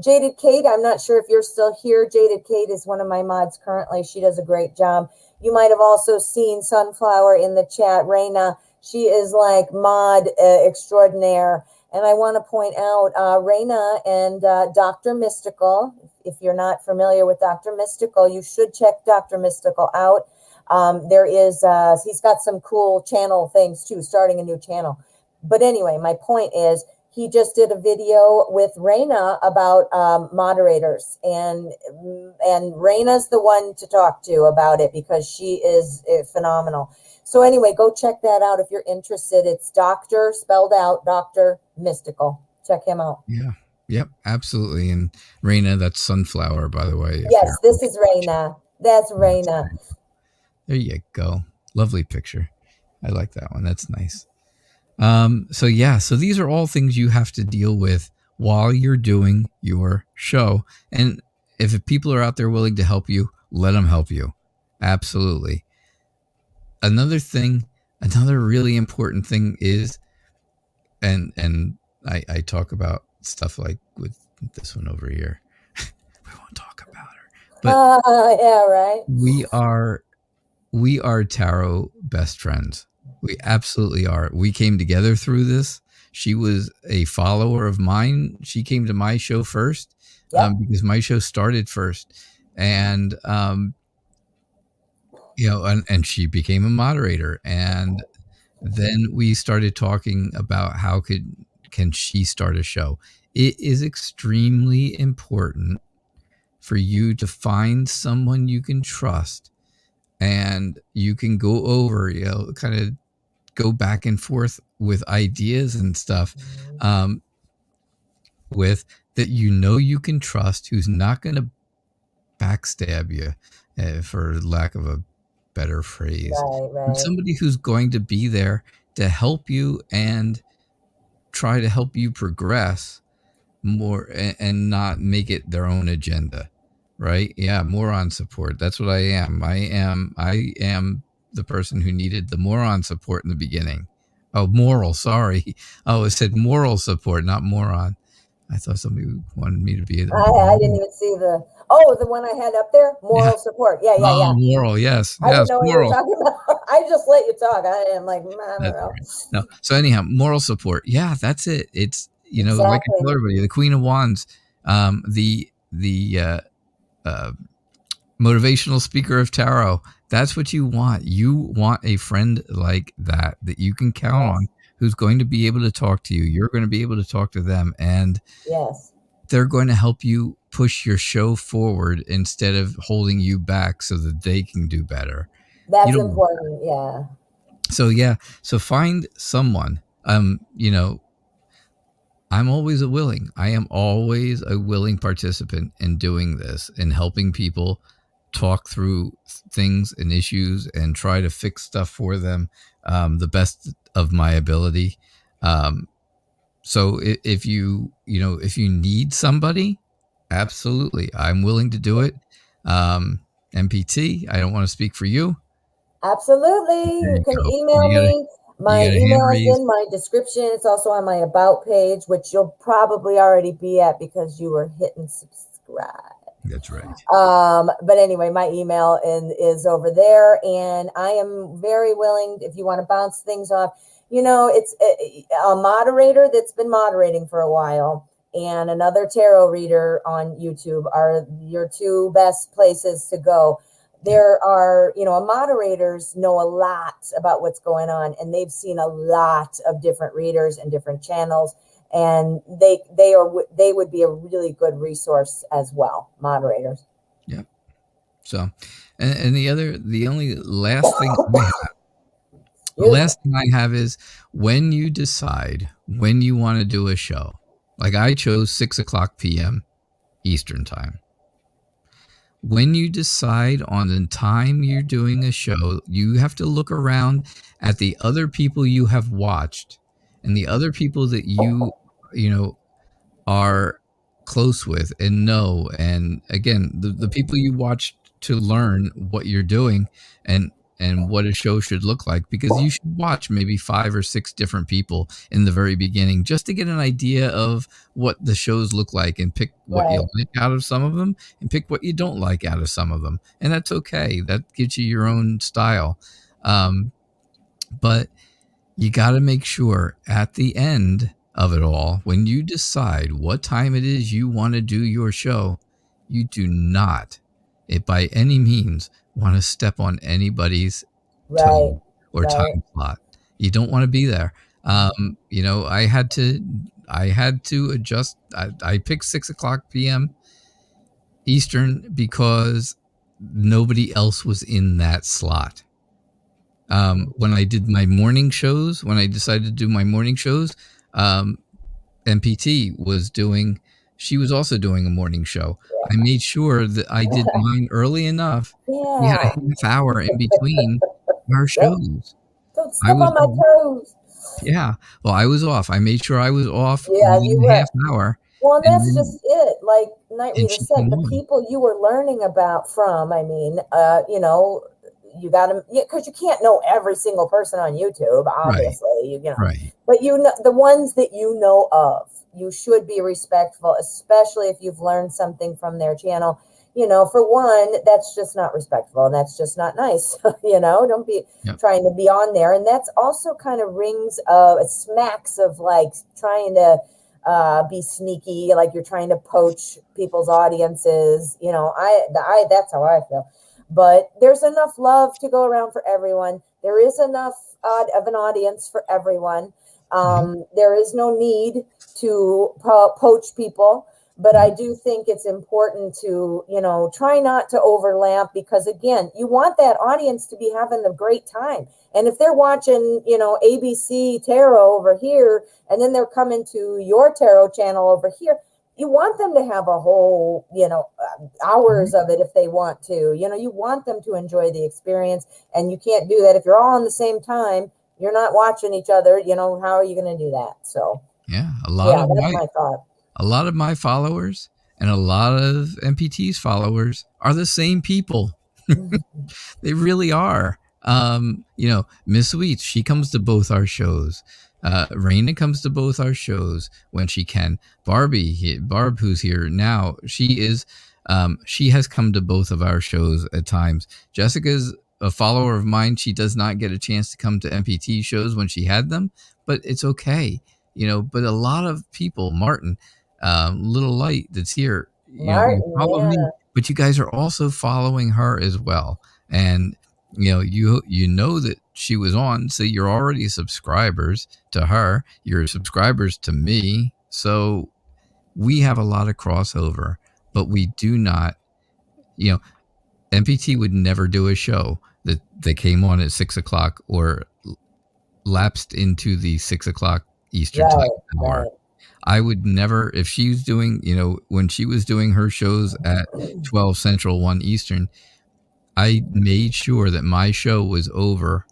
Jaded Kate, I'm not sure if you're still here. Jaded Kate is one of my mods currently. She does a great job. You might have also seen Sunflower in the chat. Reina, she is like mod extraordinaire. And I want to point out Reina and Dr. Mystical. If you're not familiar with Dr. Mystical, you should check Dr. Mystical out. He's got some cool channel things too, starting a new channel. But anyway, my point is he just did a video with Reina about moderators, and Reina's the one to talk to about it because she is phenomenal. So anyway, go check that out if you're interested. It's Dr. spelled out, Dr. Mystical. Check him out. Yeah. Yep, absolutely. And Reina, that's Sunflower, by the way. Yes, this is Reina. That's Reina. There you go. Lovely picture. I like that one. That's nice. So these are all things you have to deal with while you're doing your show. And if people are out there willing to help you, let them help you. Absolutely. Another really important thing is, and I talk about stuff like with this one over here. We won't talk about her. But yeah, right. We are tarot best friends. We absolutely are. We came together through this. she was a follower of mine. She came to my show first because my show started first. And, and she became a moderator. And then we started talking about how can she start a show. It is extremely important for you to find someone you can trust, and you can go over, kind of go back and forth with ideas and stuff, with that you can trust, who's not going to backstab you, for lack of a better phrase. Right. Somebody who's going to be there to help you and try to help you progress more, and not make it their own agenda. Right? Yeah, moron support. That's what I am. I am the person who needed the moron support in the beginning. Oh, moral, sorry. Oh, it said moral support, not moron. I thought somebody wanted me to be the I didn't even see the one I had up there. Moral support. Yeah. Oh, moral. Yes. I didn't know what you were Moral. talking about. I just let you talk. I am like, I don't know. Right. No. So anyhow, moral support. Yeah, that's it. It's, like I tell everybody, the Queen of Wands, the motivational speaker of tarot. That's what you want. You want a friend like that you can count on, who's going to be able to talk to you. You're going to be able to talk to them, and they're going to help you push your show forward instead of holding you back so that they can do better. That's important. Yeah. So find someone. I am always a willing participant in doing this and helping people talk through things and issues and try to fix stuff for them, the best of my ability. So if you need somebody, absolutely, I'm willing to do it. MPT, I don't want to speak for you. Absolutely. You can email me. My email is in my description. It's also on my about page, which you'll probably already be at because you were hitting subscribe. That's right. But anyway, my email is over there, and I am very willing if you want to bounce things off. It's a moderator that's been moderating for a while, and another tarot reader on YouTube are your two best places to go. There are, moderators know a lot about what's going on, and they've seen a lot of different readers and different channels, and they would be a really good resource as well, moderators. Yeah. So, and the only last thing I have is when you decide when you want to do a show. Like I chose 6:00 p.m. Eastern time. When you decide on the time you're doing a show, you have to look around at the other people you have watched and the other people that you are close with and know. And again, the people you watch to learn what you're doing and what a show should look like, because you should watch maybe 5 or 6 different people in the very beginning just to get an idea of what the shows look like and pick what you like out of some of them and pick what you don't like out of some of them. And that's okay. That gives you your own style. But you got to make sure at the end of it all, when you decide what time it is you want to do your show, you do not, by any means, want to step on anybody's toe or time slot. You don't want to be there. I had to adjust. I picked 6:00 p.m. Eastern because nobody else was in that slot. When I did my morning shows, when I decided to do my morning shows, MPT she was also doing a morning show. I made sure that I did mine early enough. We had a half hour in between our shows. Don't step on my toes. Yeah. Well, I was off. I made sure I was off you within a half hour. Well, that's just it. Like KnightReader said, the people you were learning about from, you got to, because you can't know every single person on YouTube, obviously, Right. But the ones that you know of, you should be respectful, especially if you've learned something from their channel. for one, that's just not respectful and that's just not nice. Don't be trying to be on there. And that's also kind of smacks of like trying to be sneaky, like you're trying to poach people's audiences. That's how I feel. But there's enough love to go around for everyone. There is enough of an audience for everyone. There is no need to poach people. But I do think it's important to, try not to overlap, because again, you want that audience to be having a great time. And if they're watching, ABC tarot over here, and then they're coming to your tarot channel over here, you want them to have a whole, hours of it if they want to. You want them to enjoy the experience, and you can't do that if you're all on the same time. You're not watching each other. How are you going to do that? So yeah, that's my thought. A lot of my followers and a lot of MPT's followers are the same people. They really are. Miss Sweets, she comes to both our shows. Raina comes to both our shows when she can. Barb, who's here now, she has come to both of our shows at times. Jessica's a follower of mine. She does not get a chance to come to MPT shows when she had them, but it's okay. But a lot of people, Martin, Little Light that's here, Martin, follow me, but you guys are also following her as well. And you know that she was on, so you're already subscribers to her. You're subscribers to me, so we have a lot of crossover. But we do not, MPT would never do a show that came on at 6:00 or lapsed into the 6:00 Eastern time hour. Right. I would never, if she's doing, when she was doing her shows at 12 Central, 1 Eastern, I made sure that my show was over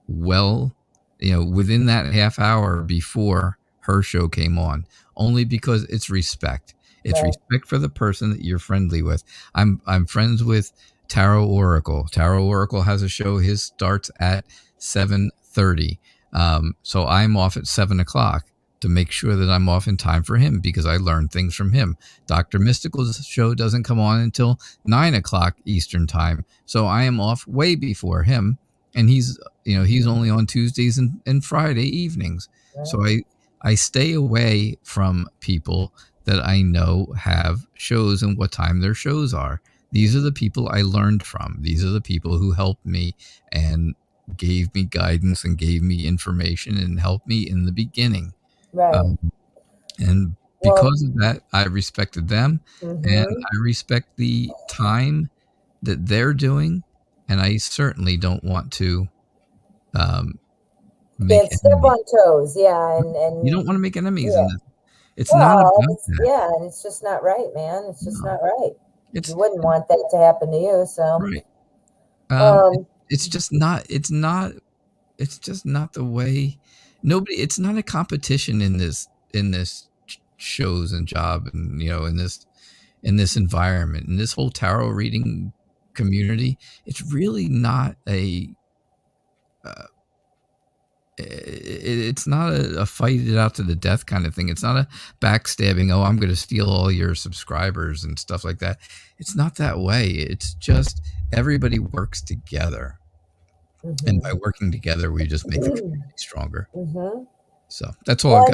within that half hour before her show came on, only because it's respect. It's respect for the person that you're friendly with. I'm friends with Tarot Oracle. Tarot Oracle has a show. His starts at 7:30. So I'm off at 7:00 to make sure that I'm off in time for him, because I learned things from him. Dr. Mystical's show doesn't come on until 9:00 Eastern time. So I am off way before him. And he's only on Tuesdays and Friday evenings. Right. So I stay away from people that I know have shows and what time their shows are. These are the people I learned from. These are the people who helped me and gave me guidance and gave me information and helped me in the beginning. Right. And because of that, I respected them, and I respect the time that they're doing. And I certainly don't want to make step on toes. Yeah. And you don't want to make enemies in this. It's not about that. Yeah, and it's just not right, man. It's just not right. You wouldn't want that to happen to you. So right. It's just not the way. It's not a competition in this shows and job, and in this environment, in this whole tarot reading community. It's really not it's not a fight it out to the death kind of thing. It's not a backstabbing, I'm going to steal all your subscribers and stuff like that. It's not that way. It's just everybody works together. And by working together, we just make the community stronger. So that's all.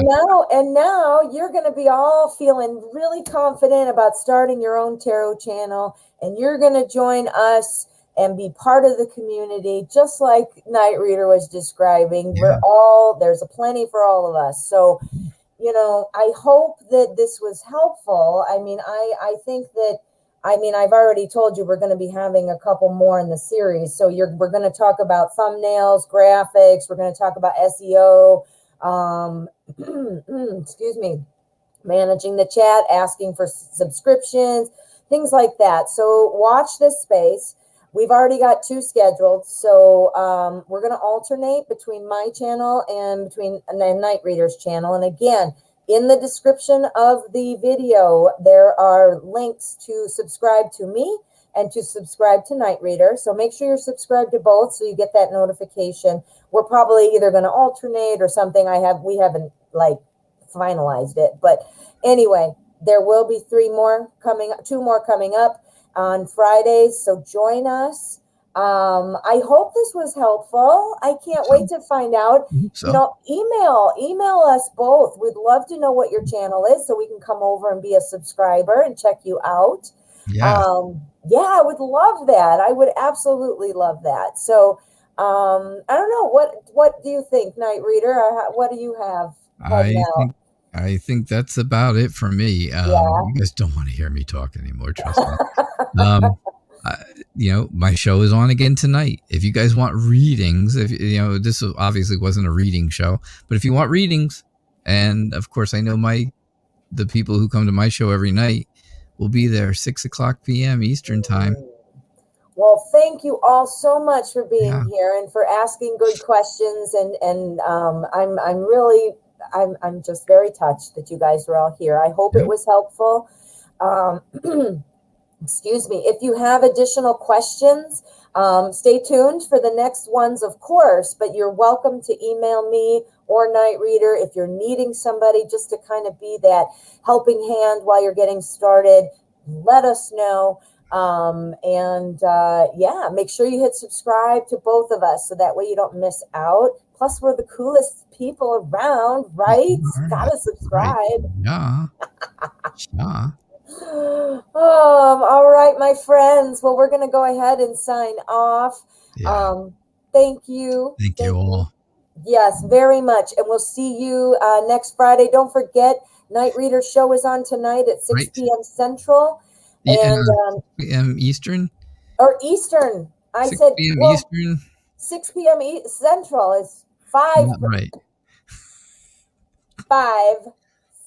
Now you're going to be all feeling really confident about starting your own tarot channel, and you're going to join us and be part of the community, just like KnightReader was describing. Yeah. There's a plenty for all of us. So, I hope that this was helpful. I think that, I've already told you we're going to be having a couple more in the series. So we're going to talk about thumbnails, graphics. We're going to talk about SEO, excuse me, managing the chat, asking for subscriptions, things like that. So watch this space. We've already got 2 scheduled. So we're going to alternate between my channel and between KnightReader's channel. And again, in the description of the video, there are links to subscribe to me and to subscribe to KnightReader. So make sure you're subscribed to both so you get that notification. We're probably either going to alternate or something. We haven't finalized it. But anyway, there will be 2 more coming up. on Fridays. So join us. I hope this was helpful. I can't wait to find out. So Email us both. We'd love to know what your channel is so we can come over and be a subscriber and check you out. yeah, Yeah, I would love that. I would absolutely love that. So I don't know. What do you think, Night Reader? What do you have heading out? I think that's about it for me. Yeah. You guys don't want to hear me talk anymore, trust me. Um, I, my show is on again tonight. If you guys want readings, if this obviously wasn't a reading show, but if you want readings, and of course I know the people who come to my show every night will be there 6:00 p.m. Eastern time. Well, thank you all so much for being Yeah. here and for asking good questions. And I'm just very touched that you guys are all here. I hope it was helpful. Excuse me. If you have additional questions, stay tuned for the next ones, of course, but you're welcome to email me or Night Reader if you're needing somebody just to kind of be that helping hand while you're getting started. Let us know. Yeah, make sure you hit subscribe to both of us so that way you don't miss out. Plus, we're the coolest people around, right? Gotta subscribe. Right. Yeah. All right, my friends. Well, we're going to go ahead and sign off. Yeah. Thank you. Thank you all. Yes, very much. And we'll see you next Friday. Don't forget, Night Reader show is on tonight at 6 p.m. Central. And 6 p.m. Eastern? Or Eastern. I 6 said, p.m. well, Eastern? 6 p.m. Central is 5. Not right. 5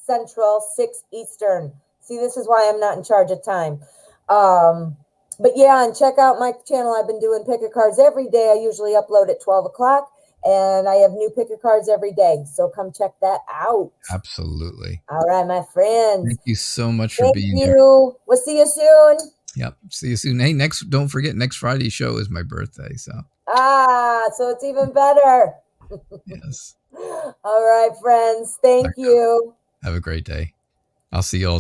Central, 6 Eastern. See, this is why I'm not in charge of time. But yeah, and check out my channel. I've been doing pick a cards every day. I usually upload at 12 o'clock, and I have new pick a cards every day. So come check that out. Absolutely. All right, my friends. Thank you so much for being here. We'll see you soon. Yep. See you soon. Hey, don't forget, next Friday's show is my birthday. So. So it's even better. Yes. All right, friends. Thank you. Have a great day. I'll see you all